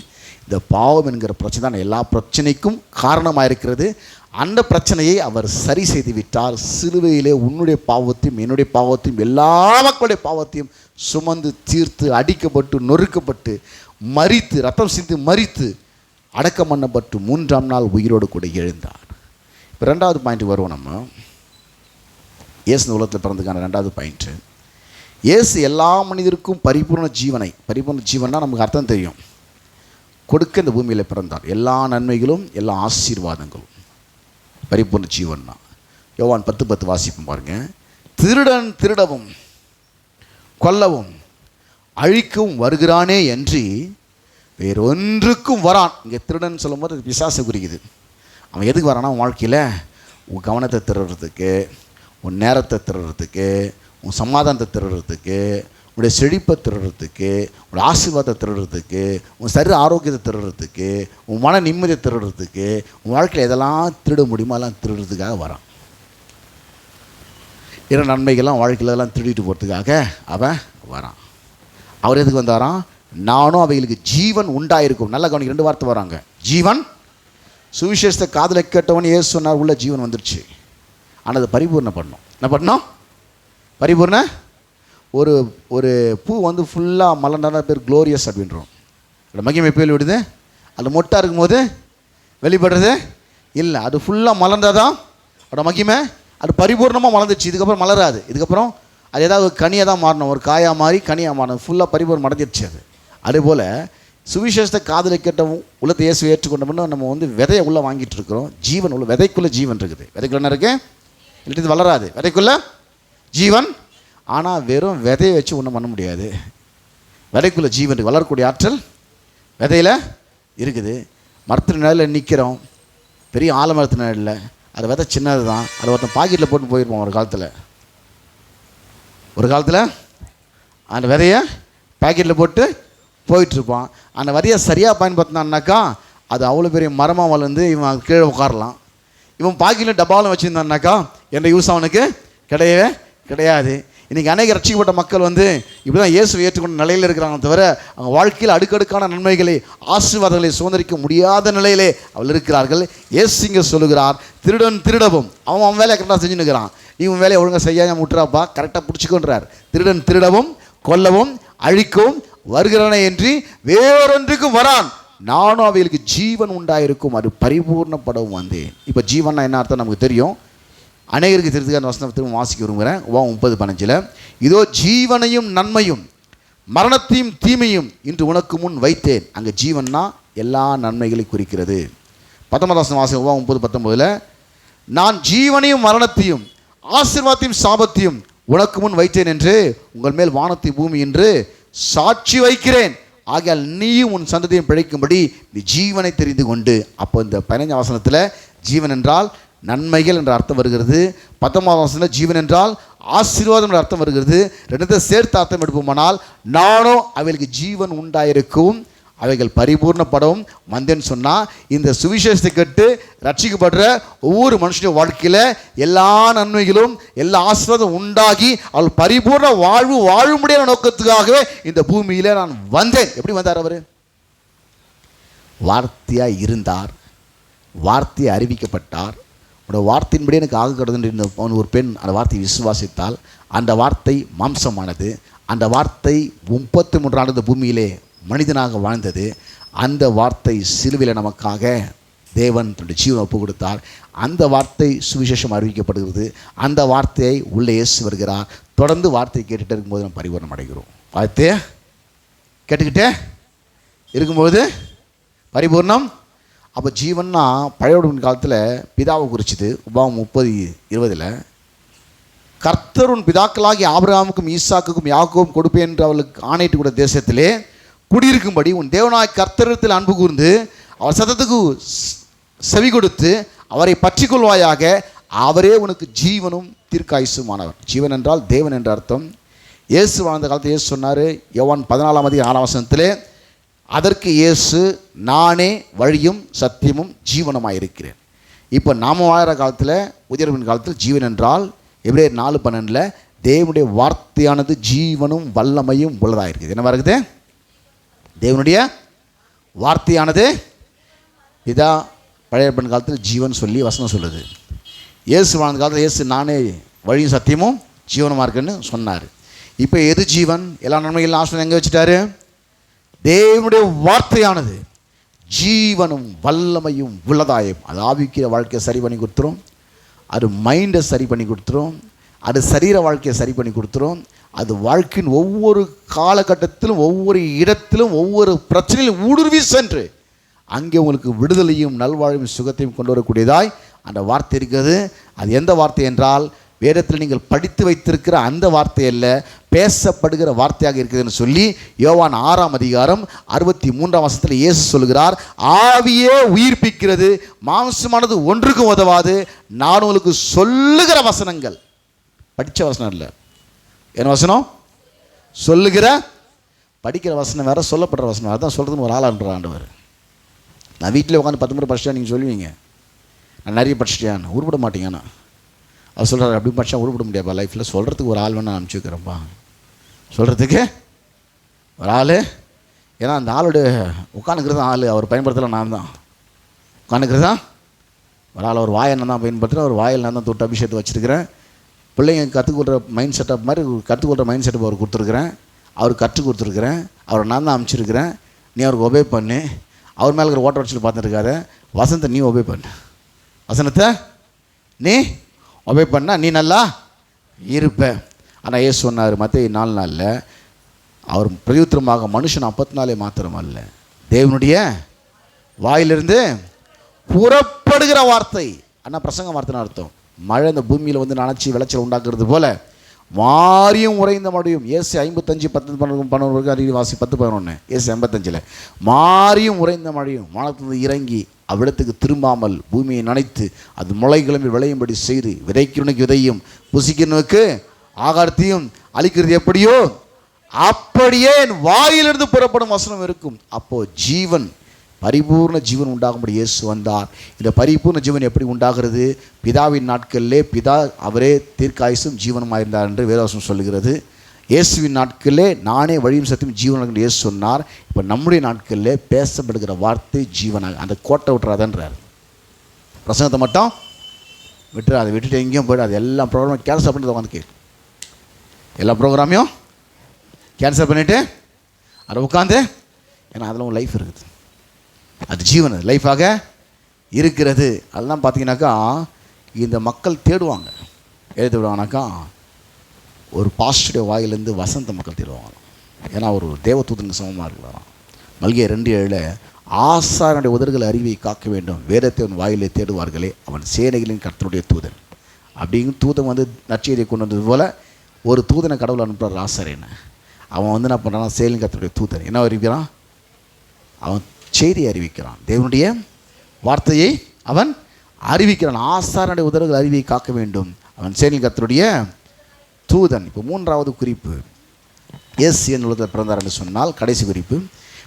இந்த பாவம் என்கிற பிரச்சனை தான் எல்லா பிரச்சனைக்கும் காரணமாக இருக்கிறது. அந்த பிரச்சனையை அவர் சரி செய்து விட்டார். சிலுவையிலே உன்னுடைய பாவத்தையும் என்னுடைய பாவத்தையும் எல்லா மக்களுடைய பாவத்தையும் சுமந்து தீர்த்து அடிக்கப்பட்டு நொறுக்கப்பட்டு மரித்து ரத்தம் சிந்து மரித்து அடக்கம் பண்ணப்பட்டு 3ஆம் நாள் உயிரோடு கூட எழுந்தார். இப்போ 2வது பாயிண்ட்டுக்கு வருவோம். நம்ம இயேசு உலகத்தில் பிறந்ததுக்கான 2வது பாயிண்ட்டு, இயேசு எல்லா மனிதருக்கும் பரிபூர்ண ஜீவனை, பரிபூர்ண ஜீவன்னா நமக்கு அர்த்தம் தெரியும், கொடுக்க இந்த பூமியில் பிறந்தார். எல்லா நன்மைகளும் எல்லா ஆசீர்வாதங்களும் பரிபூர்ண ஜீவன் தான். யோவான் 10:10 வாசிப்போம் பாருங்க. திருடன் திருடவும் கொல்லவும் அழிக்கவும் வருகிறானே என்று வேறொன்றுக்கும் வரான். இங்கே திருடன் சொல்லும்போது அது பிசாசு குறிக்குது. அவன் எதுக்கு வரானா? உன் வாழ்க்கையில் உன் கவனத்தை திருடுறதுக்கு, உன் நேரத்தை திருடுறதுக்கு, உன் சமாதானத்தை திருடுறதுக்கு, உன்னுடைய செழிப்பை திருடுறதுக்கு, உன்னுடைய ஆசீர்வாதத்தை திருடுறதுக்கு, உன் சரீர ஆரோக்கியத்தை திருடுறதுக்கு, உன் மன நிம்மதியை திருடுறதுக்கு, உன் வாழ்க்கையில் எதெல்லாம் திருட முடியுமோ அதெல்லாம் திருடுறதுக்காக வரான். நன்மைகள்லாம் வாழ்க்கையில் எல்லாம் திருடிட்டு போகிறதுக்காக அவன் வரான். அவர் எதுக்கு வந்தாரான்? நானும் அவைகளுக்கு ஜீவன் உண்டாயிருக்கும். நல்ல கவனிக்கு 2 வார்த்தை வராங்க. ஜீவன், சுவிசேஷத்தை காதில் கேட்டவன் இயேசு சொன்னார், உள்ள ஜீவன் வந்துருச்சு. ஆனால் அதை பரிபூர்ணம் பண்ணோம். என்ன பண்ணோம்? பரிபூர்ண. ஒரு ஒரு பூ வந்து ஃபுல்லாக மலர்ந்தான பேர் க்ளோரியஸ் அப்படின்றோம். அதோட மகிமை பேர் விடுது. அது மொட்டாக இருக்கும்போது வெளிப்படுறது இல்லை. அது ஃபுல்லாக மலர்ந்தாதான் அதோட மகிமை. அது பரிபூர்ணமாக மலர்ந்துச்சு. இதுக்கப்புறம் மலராது. இதுக்கப்புறம் அது ஏதாவது கனியாக தான் மாறணும். ஒரு காயாக மாறி கனியாக மாறணும். ஃபுல்லாக பரிபூர்ணம் அடைஞ்சிருச்சு. அது அதேபோல் சுவிசேஷத்தை காதில் கேட்ட உள்ளத்தை இயேசு ஏற்றுக்கொண்டோம்னா நம்ம வந்து விதையை உள்ளே வாங்கிட்டு இருக்கிறோம். ஜீவன் உள்ள, விதைக்குள்ளே ஜீவன் இருக்குது. விதைக்குள்ள என்ன இருக்குது? இல்லாட்டி இது வளராது. விதைக்குள்ள ஜீவன். ஆனால் வெறும் விதையை வச்சு ஒன்றும் பண்ண முடியாது. விதைக்குள்ள ஜீவன் இருக்குது. வளரக்கூடிய ஆற்றல் விதையில் இருக்குது. மரத்து நிழலில் நிற்கிறோம். பெரிய ஆலமரத்து நிழலில். அது விதை சின்னது தான். அதை ஒருத்தன் பாக்கெட்டில் போட்டு போயிருப்போம் ஒரு காலத்தில் அந்த விதையை பேக்கெட்டில் போட்டு போயிட்டுருப்பான். அந்த விதையை சரியாக பயன்படுத்தினான்னாக்கா அது அவ்வளோ பெரிய மரமாக வளர்ந்து இவன் கீழே உட்காரலாம். இவன் பாக்கெட்டில் டப்பாவில் வச்சுருந்தான்னாக்கா எந்த யூஸ் அவனுக்கு கிடையவே கிடையாது. இன்றைக்கி அநேக ரட்சிக்கப்பட்ட மக்கள் வந்து இப்படி தான் இயேசுவை ஏற்றுக்கொண்ட நிலையில் இருக்கிறாங்க. தவிர அவங்க வாழ்க்கையில் அடுக்கடுக்கான நன்மைகளை ஆசீர்வாதங்களை சுதந்திரிக்க முடியாத நிலையிலே அவள் இருக்கிறார்கள். இயேசு இங்கே சொல்லுகிறார், திருடன் திருடவும். அவன் வேலையை கரெக்டாக செஞ்சுன்னுக்கிறான். இவன் வேலையை ஒழுங்காக செய்யாம முட்டுறாப்பா, கரெக்டாக பிடிச்சிக்கொன்றார். திருடன் திருடவும் கொல்லவும் அழிக்கவும் வருகிறானே என்று வேறொன்றுக்கும் வரான். நானும் அவைகளுக்கு ஜீவன் உண்டாயிருக்கும், அது பரிபூர்ணப்படவும் வந்தேன். இப்போ ஜீவன்னா என்ன அர்த்தம் நமக்கு தெரியும். அநேகருக்கு தெரிஞ்சுக்க அந்த வசனத்தை வாசிக்க விரும்புகிறேன். 30:15 இதோ ஜீவனையும் நன்மையும் மரணத்தையும் தீமையும் இன்று உனக்கு முன் வைத்தேன். அங்கே ஜீவன்னா எல்லா நன்மைகளையும் குறிக்கிறது. 19 வாசகம் 30:19 நான் ஜீவனையும் மரணத்தையும் ஆசீர்வாதத்தையும் சாபத்தையும் உனக்கு முன் வைத்தேன் என்று உங்கள் மேல் வானத்தை பூமி என்று சாட்சி வைக்கிறேன். ஆகையால் நீயும் உன் சந்ததியும் பிழைக்கும்படி நீ ஜீவனை தெரிந்து கொண்டு. அப்போ இந்த 15 வசனத்தில் ஜீவன் என்றால் நன்மைகள் என்ற அர்த்தம் வருகிறது. 19 வசனத்தில் ஜீவன் என்றால் ஆசீர்வாதம் என்ற அர்த்தம் வருகிறது. ரெண்டத்தை சேர்த்து அர்த்தம் எடுப்போமானால் நானும் அவைகளுக்கு ஜீவன் உண்டாயிருக்கும், அவைகள் பரிபூர்ணப்படவும் வந்தேன்னு சொன்னால் இந்த சுவிசேஷத்தை கேட்டு ரட்சிக்கப்படுற ஒவ்வொரு மனுஷனுடைய வாழ்க்கையில் எல்லா நன்மைகளும் எல்லா ஆசீர்வாதம் உண்டாகி அவள் பரிபூர்ண வாழ்வு வாழும்படியான நோக்கத்துக்காகவே இந்த பூமியில் நான் வந்தேன். எப்படி வந்தார் அவர்? வார்த்தையாக இருந்தார், வார்த்தையை அறிவிக்கப்பட்டார். உன்னோட வார்த்தையின்படி எனக்கு ஆக கடவுள் இருந்த ஒரு பெண் அந்த வார்த்தையை விசுவாசித்தால் அந்த வார்த்தை மாம்சமானது. அந்த வார்த்தை 33 ஆண்டு பூமியிலே மனிதனாக வாழ்ந்தது. அந்த வார்த்தை சிலுவையில் நமக்காக தேவன் தன்னுடைய ஜீவனை ஒப்பு கொடுத்தார். அந்த வார்த்தை சுவிசேஷம் அறிவிக்கப்படுகிறது. அந்த வார்த்தையை உள்ளே இயேசு வருகிறார். தொடர்ந்து வார்த்தையை கேட்டுகிட்டே இருக்கும்போது நம்ம பரிபூரணம் அடைகிறோம். வார்த்தையை கேட்டுக்கிட்டே இருக்கும்போது பரிபூர்ணம். அப்போ ஜீவன்னா பழைய காலத்தில் பிதாவை குறிச்சிது. உபாகம் 30:20 கர்த்தர் உன் பிதாக்களாகி ஆபிரகாமுக்கும் ஈசாக்குக்கும் யாக்கோபுக்கும் கொடுப்பேன் என்று அவளுக்கு ஆணையிட்டு கூட தேசத்திலே குடியிருக்கும்படி உன் தேவனாய் கர்த்தரிடத்தில் அன்பு கூர்ந்து அவர் சத்தத்துக்கு செவி கொடுத்து அவரை பற்றி கொள்வாயாக. அவரே உனக்கு ஜீவனும் தீர்க்காயுசுமானவர். ஜீவன் என்றால் தேவன் என்ற அர்த்தம். இயேசு வாழ்ந்த காலத்தில் இயேசு சொன்னார், யோவான் 14:6 அதற்கு இயேசு, நானே வழியும் சத்தியமும் ஜீவனமாக இருக்கிறேன். இப்போ நாம் வாழ்கிற காலத்தில் உயர்வின் காலத்தில் ஜீவன் என்றால் எபிரேயர் 4:12 தேவனுடைய வார்த்தையானது ஜீவனும் வல்லமையும் உள்ளதாக இருக்குது. என்னவா இருக்குது? தேவனுடைய வார்த்தையானது இதா பழைய காலத்தில் ஜீவன் சொல்லி வசனம் சொல்லுது. இயேசு வாழ்ந்த காலத்தில் இயேசு நானே வழியும் சத்தியமும் ஜீவனமாக இருக்குன்னு சொன்னார். இப்போ எது ஜீவன்? எல்லா நன்மைகளும் ஆசிரியர் எங்கே வச்சுட்டாரு? தேவனுடைய வார்த்தையானது ஜீவனும் வல்லமையும் உள்ளதாயும். அது ஆவிக்கிற வாழ்க்கையை சரி பண்ணி கொடுத்துரும், அது மைண்டை சரி பண்ணி கொடுத்துரும், அது சரீர வாழ்க்கையை சரி பண்ணி கொடுத்துரும். அது வாழ்க்கையின் ஒவ்வொரு காலகட்டத்திலும் ஒவ்வொரு இடத்திலும் ஒவ்வொரு பிரச்சனையிலும் ஊடுருவி சென்று அங்கே உங்களுக்கு விடுதலையும் நல்வாழ்வும் சுகத்தையும் கொண்டு வரக்கூடியதாய் அந்த வார்த்தை இருக்கிறது. அது எந்த வார்த்தை என்றால் வேதத்தில் நீங்கள் படித்து வைத்திருக்கிற அந்த வார்த்தை அல்ல, பேசப்படுகிற வார்த்தையாக இருக்குதுன்னு சொல்லி யோவான் 6:63 இயேசு சொல்கிறார், ஆவியே உயிர்ப்பிக்கிறது, மாம்சமானது ஒன்றுக்கும் உதவாது, நான் உங்களுக்கு சொல்லுகிற வசனங்கள். படித்த வசனம் இல்லை. என்ன வசனம்? சொல்லுகிற. படிக்கிற வசனம் வேறு, சொல்லப்படுற வசனம் வேறு. தான் சொல்கிறதுன்னு ஒரு ஆளான்ற ஆண்டவர். நான் வீட்டில் உட்காந்து 10 முறை படிச்சிட்டா நீங்கள் சொல்லுவீங்க நான் நிறைய படிச்சிட்டேன், உருப்பிட மாட்டீங்கண்ணா. அவர் சொல்கிறார், அப்படி படித்தா உருப்பிட முடியாதுப்பா லைஃப்பில். சொல்கிறதுக்கு ஒரு ஆள் வேணா அனுப்பிச்சி வைக்கிறேன்ப்பா, சொல்கிறதுக்கு ஒரு ஆள். ஏன்னா அந்த ஆளுடைய உட்காந்துக்கிறது ஆள், அவர் பயன்படுத்தலை, நான் தான் உட்காந்துக்கிறது தான் ஒரு ஆள். ஒரு வாயை நான் தான் பயன்படுத்துகிறேன், ஒரு வாயில் நான் தான் தொட்டு அபிஷேகத்தை வச்சுருக்கிறேன். பிள்ளைங்க கற்றுக்கொள்கிற மைண்ட் செட்டப் மாதிரி கற்றுக்கொள்கிற மைண்ட் செட்டப் அவர் கொடுத்துருக்குறேன், அவர் கற்றுக் கொடுத்துருக்குறேன், அவரை நான் தான் அனுப்பிச்சிருக்கிறேன். நீ அவருக்கு ஒபே பண்ணு. அவர் மேலே இருக்கிற ஓட்ட வச்சுட்டு பார்த்துருக்காத. வசனத்தை நீ ஒபே பண்ணு, வசனத்தை நீ ஒபே பண்ணால் நீ நல்லா இருப்ப. ஆனால் ஏசு சொன்னார் மத்தேயு 4:4 அவர் பிரயுத்தரமாக மனுஷன் 54 மாத்திரம் அல்ல, தேவனுடைய வாயிலிருந்து புறப்படுகிற வார்த்தை. ஆனால் பிரசங்க வார்த்தைன்னு அர்த்தம். மழை இந்த பூமியில் வந்து நனைச்சி விளைச்சல் உண்டாக்குறது போல மாறியும் உறைந்த மழையும். ஏசு 55:10-11 அறிவி வாசி 10-11. ஏசு 55 மாறியும் உறைந்த மழையும் வானத்திலிருந்து இறங்கி அவ்விடத்துக்கு திரும்பாமல் பூமியை நனைத்து அது முளை கிளம்பி விளையும்படி செய்து விதைக்கிறவனுக்கு விதையும் புசிக்கிறவனுக்கு ஆகாரத்தையும் அளிக்கிறது எப்படியோ அப்படியே என் வாயிலிருந்து புறப்படும் வசனம் இருக்கும். அப்போது ஜீவன், பரிபூர்ண ஜீவன் உண்டாகும்படி இயேசு வந்தார். இந்த பரிபூர்ண ஜீவன் எப்படி உண்டாகிறது? பிதாவின் நாட்களிலே பிதா அவரே தீர்க்காயுசும் ஜீவனமாக இருந்தார் என்று வேதவசனம் சொல்லுகிறது. இயேசுவின் நாட்களிலே நானே வழியும் சத்தியம் ஜீவனாக என்று இயேசு சொன்னார். இப்போ நம்முடைய நாட்களிலே பேசப்படுகிற வார்த்தை ஜீவனாக. அந்த கோட்டை விட்டுறாதன்றார். பிரசங்கத்தை மட்டும் விட்டுற, அதை விட்டுட்டு எங்கேயும் போய்ட்டு அது எல்லா ப்ரோக்ராமும் கேன்சல் பண்ணிட்டு உட்காந்து கேட்கு. எல்லா ப்ரோக்ராமையும் கேன்சல் பண்ணிவிட்டு அதை உட்காந்து, ஏன்னா அதில் உங்கள் லைஃப் இருக்குது, அது ஜீவன் லைஃபாக இருக்கிறது. அதெல்லாம் பார்த்தீங்கன்னாக்கா இந்த மக்கள் தேடுவாங்க. எது தேடுவாங்கனாக்கா ஒரு பாஸ்டருடைய வாயிலேருந்து வசந்த மக்கள் தேடுவாங்க. ஏன்னா ஒரு தேவதூதனுக்கு சமமாக இருக்கலாம். மல்கியா 2:7 ஆசாரனுடைய உதடுகள் அறிவை காக்க வேண்டும், வேதத்தை அவன் வாயிலே தேடுவார்களே அவன் சேனைகளின் கர்த்தருடைய தூதன். அப்படிங்கிற தூதன் வந்து நற்செய்தியை கொண்டு வந்தது போல் ஒரு தூதனை கடவுள் அனுப்புகிறார் ஆசாரியனை. அவன் வந்து என்ன பண்ணுறான்? சேனைகளின் கர்த்தருடைய தூதன் என்ன அறிவிக்கிறான்? அவன் செய்தியை அறிவிக்கிறான், தேவனுடைய வார்த்தையை அவன் அறிவிக்கிறான். ஆசாரனுடைய உதடுகள் அறிவை காக்க வேண்டும், அவன் சேனைகளின் கர்த்தருடைய தூதன். இப்போ 3வது குறிப்பு, எஸ் என் உலகத்தில் பிறந்தார் என்று சொன்னால் கடைசி குறிப்பு,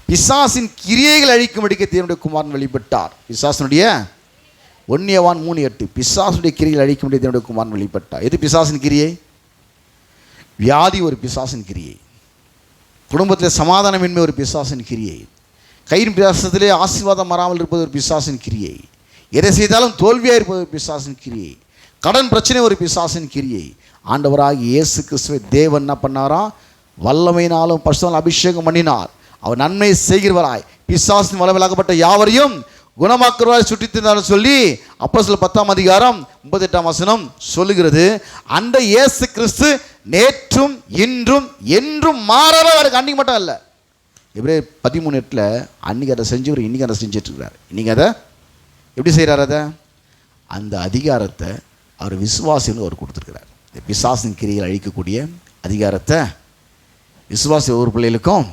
பிசாசின் கிரியைகள் அழிக்கும்படிக்க தேவனுடைய குமாரன் வெளிப்பட்டார். பிசாசனுடைய 1 யோவான் 3:8 பிசாசுடைய கிரியைகள் அழிக்கும்படி தேவனுடைய குமாரன் வெளிப்பட்டார். எது பிசாசின் கிரியை? வியாதி ஒரு பிசாசின் கிரியை, குடும்பத்தில் சமாதானமின்மை ஒரு பிசாசின் கிரியை, கையின் பிரயாசத்திலே ஆசீர்வாதம் வராமல் இருப்பது ஒரு பிசாசின் கிரியை. எதை செய்தாலும் தோல்வியாக இருப்பது ஒரு பிசாசின் கிரியை. கடன் பிரச்சனை ஒரு பிசாசின் கிரியை. ஆண்டவராகிய இயேசு கிறிஸ்துவை தேவன் என்ன பண்ணாராம்? வல்லமையினாலும் பரிசுத்தால் அபிஷேகம் பண்ணினார். அவர் நன்மை செய்கிறவராய் பிசாசின் வல்லமையாக்கப்பட்ட யாவரையும் குணமாக்குறவராய் சுற்றித்திருந்தார் சொல்லி அப்போஸ்தலர் 10:38 சொல்லுகிறது. அந்த இயேசு கிறிஸ்து நேற்றும் இன்றும் என்றும் மாறாதவருக்கு அன்னைக்கு மட்டும் இல்லை. எபிரேயர் 13:8 அன்னைக்கு அதை செஞ்சவர் இன்னைக்கு அதை செஞ்சுட்டு இருக்கிறார். இன்னைக்கு அதை எப்படி செய்கிறார்? அதை அந்த அதிகாரத்தை அவர் விசுவாசின்னு அவர் கொடுத்துருக்கிறார். இந்த பிசாசின் கிரியை அழிக்கக்கூடிய அதிகாரத்தை விசுவாசி ஒவ்வொரு பிள்ளைகளுக்கும்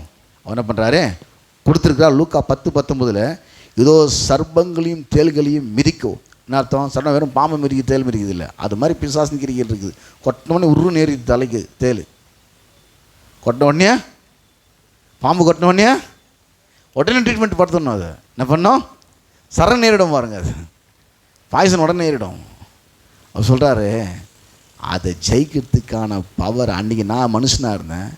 அவர் என்ன பண்ணுறாரு? கொடுத்துருக்கிறார். லூக்கா 10:19 இதோ சர்ப்பங்களையும் தேள்களையும் மிதிக்கும். என்ன அர்த்தம்? சர்ப்பம் வெறும் பாம்பு மிதிக்கு தேல் மிதிக்குது இல்லை, அது மாதிரி பிசாசின் கிரிகள் இருக்குது. கொட்டினோடனே உருன்னு ஏறி தலைக்கு தேல், கொட்டினோடனே பாம்பு கொட்டினோடனே உடனே ட்ரீட்மெண்ட் படுத்தணும். அதை என்ன பண்ணோம்? சரண் நேரிடும் பாருங்க, அது பாய்சன் உடனே ஏறிடும். அவர் சொல்கிறாரு அதை ஜெயிக்கிறதுக்கான பவர் அன்றைக்கி நான் மனுஷனாக இருந்தேன்,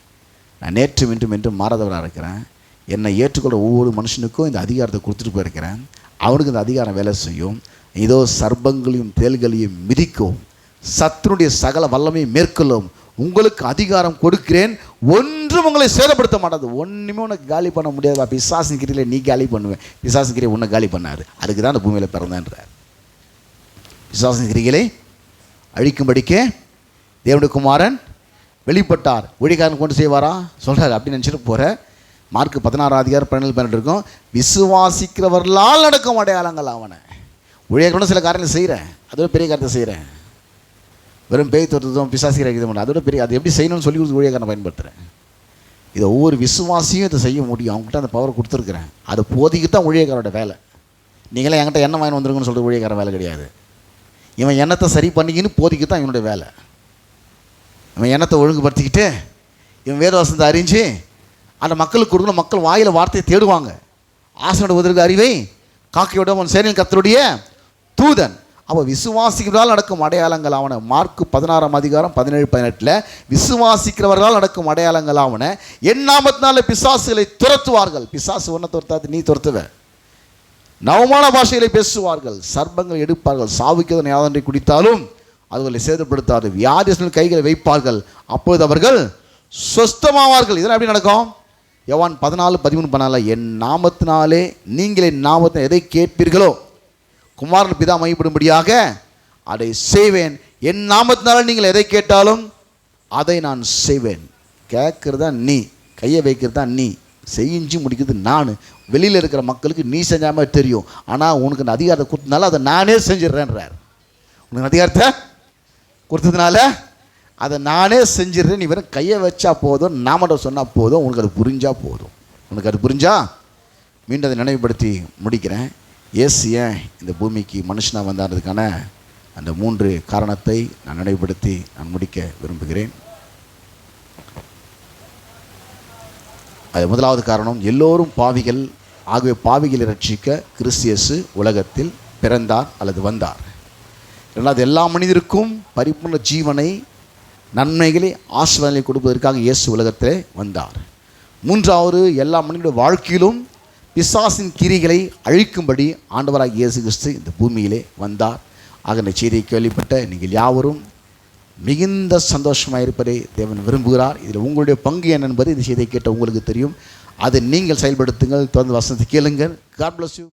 நான் நேற்று மீண்டும் என்றும் மாறாதவராக இருக்கிறேன். என்னை ஏற்றுக்கொள்ள ஒவ்வொரு மனுஷனுக்கும் இந்த அதிகாரத்தை கொடுத்துட்டு போயிருக்கிறேன். அவனுக்கு இந்த அதிகாரம் வேலை செய்யும். இதோ சர்ப்பங்களையும் தேள்களையும் மிதிக்கும், சத்துருடைய சகல வல்லமையை மேற்கொள்ளும், உங்களுக்கு அதிகாரம் கொடுக்கிறேன், ஒன்றும் உங்களை சேதப்படுத்த மாட்டாது. ஒன்றுமே உனக்கு காலி பண்ண முடியாது. பிசாசின் கிரியில் நீ காலி பண்ணுவேன், பிசாசின் கிரியை உன்னை காலி பண்ணாரு. அதுக்கு தான் அந்த பூமியில் பிறந்தான்றார். பிசாசின் கிரிகளை அழிக்கும்படிக்கே தேவனுடைய குமாரன் வெளிப்பட்டார். ஊழியக்காரன் கொண்டு செய்வாரா சொல்கிறார். அப்படி நினச்சிட்டு போகிற மார்க் 16:12 இருக்கும். விசுவாசிக்கிறவர்களால் நடக்கும் அடையாளங்கள் அவனை. ஊழியக்காரன் சில காரியங்கள் செய்கிறேன், அதோட பெரிய காரியத்தை செய்கிறேன். வெறும் பேய் தொடுறதும் பிசாசிக்கிற இது பண்ண அதோட பெரிய அது எப்படி செய்யணும்னு சொல்லி கொடுத்து ஊழியக்காரனை பயன்படுத்துகிறேன். இதை ஒவ்வொரு விசுவாசியும் இதை செய்ய முடியும். அவங்ககிட்ட அந்த பவர் கொடுத்துருக்குறேன். அது போதிக்கு தான் ஊழியக்காரோட வேலை. நீங்களே என்கிட்ட எண்ணெய் வாங்கி வந்துருங்கன்னு சொல்கிற ஊழியக்காரன் வேலை கிடையாது. இவன் எண்ணத்தை சரி பண்ணிக்கின்னு போதிக்கு தான் இவனுடைய வேலை. இவன் எண்ணத்தை ஒழுங்குபடுத்திக்கிட்டு இவன் வேதவசனத்தை அறிஞ்சு அந்த மக்களுக்கு கொடுக்கணும். மக்கள் வாயில் வார்த்தையை தேடுவாங்க. ஆசனோட உதற்கு அறிவை காக்கையோட அவன் சேனையில் கர்த்தருடைய தூதன். அவள் விசுவாசிக்கிறவர்களால் நடக்கும் அடையாளங்கள் ஆவன. மார்க் 16:17-18 விசுவாசிக்கிறவர்களால் நடக்கும் அடையாளங்கள் ஆவன. என் நாமத்தினால பிசாசுகளை துரத்துவார்கள். பிசாசு ஒன்றை துரத்தாது, நீ துரத்துவ. நவமான பாஷைகளை பேசுவார்கள், சர்ப்பங்கள் எடுப்பார்கள், சாவுக்கு யாதொன்றை குடித்தாலும் அதுகளை சேதப்படுத்தாது, வியாதிகள் கைகளை வைப்பார்கள், அப்போது அவர்கள் சொஸ்தமாவார்கள். இதெல்லாம் எப்படி நடக்கும்? யோவான் 14:13 என் நாமத்தினாலே நீங்கள் என் நாமத்தினால் எதை கேட்பீர்களோ குமாரன் பிதா மையப்படும்படியாக அதை செய்வேன். என் நாமத்தினால நீங்கள் எதை கேட்டாலும் அதை நான் செய்வேன். கேட்குறதா நீ, கையை வைக்கிறதா நீ, செஞ்சு முடிக்கிறது நான். வெளியில் இருக்கிற மக்களுக்கு நீ செஞ்சாம தெரியும், ஆனால் உனக்கு அந்த அதிகாரத்தை கொடுத்ததுனால அதை நானே செஞ்சிடறேன்றார். உனக்கு அதிகாரத்தை கொடுத்ததுனால அதை நானே செஞ்சிடறேன். நீ வெறும் கையை வச்சா போதும், நாமட்ட சொன்னால் போதும், உனக்கு அது புரிஞ்சால் போதும். உனக்கு அது புரிஞ்சா மீண்டும் அதை நினைவுபடுத்தி முடிக்கிறேன். இயேசு ஏன் இந்த பூமிக்கு மனுஷனாக வந்தான்றதுக்கான அந்த 3 காரணத்தை நான் நினைவுபடுத்தி நான் முடிக்க விரும்புகிறேன். அது முதலாவது காரணம், எல்லோரும் பாவிகள், ஆகவே பாவிகளை ரட்சிக்க கிறிஸ்து இயேசு உலகத்தில் பிறந்தார் அல்லது வந்தார். இரண்டாவது, எல்லா மனிதருக்கும் பரிபூர்ண ஜீவனை, நன்மைகளை, ஆசீர்வாதங்களை கொடுப்பதற்காக இயேசு உலகத்திலே வந்தார். மூன்றாவது, எல்லா மனிதனுடைய வாழ்க்கையிலும் பிசாசின் கிரிகளை அழிக்கும்படி ஆண்டவராக இயேசு கிறிஸ்து இந்த பூமியிலே வந்தார். ஆக இந்த செய்தியை கேள்விப்பட்ட நீங்கள் யாவரும் மிகுந்த சந்தோஷமாக இருப்பதை தேவன் விரும்புகிறார். இதில் உங்களுடைய பங்கு என்ன என்பது இந்த செய்தியை கேட்ட உங்களுக்கு தெரியும். அதை நீங்கள் செயல்படுத்துங்கள். தொடர்ந்து வசனத்தை கேளுங்கள். God bless you.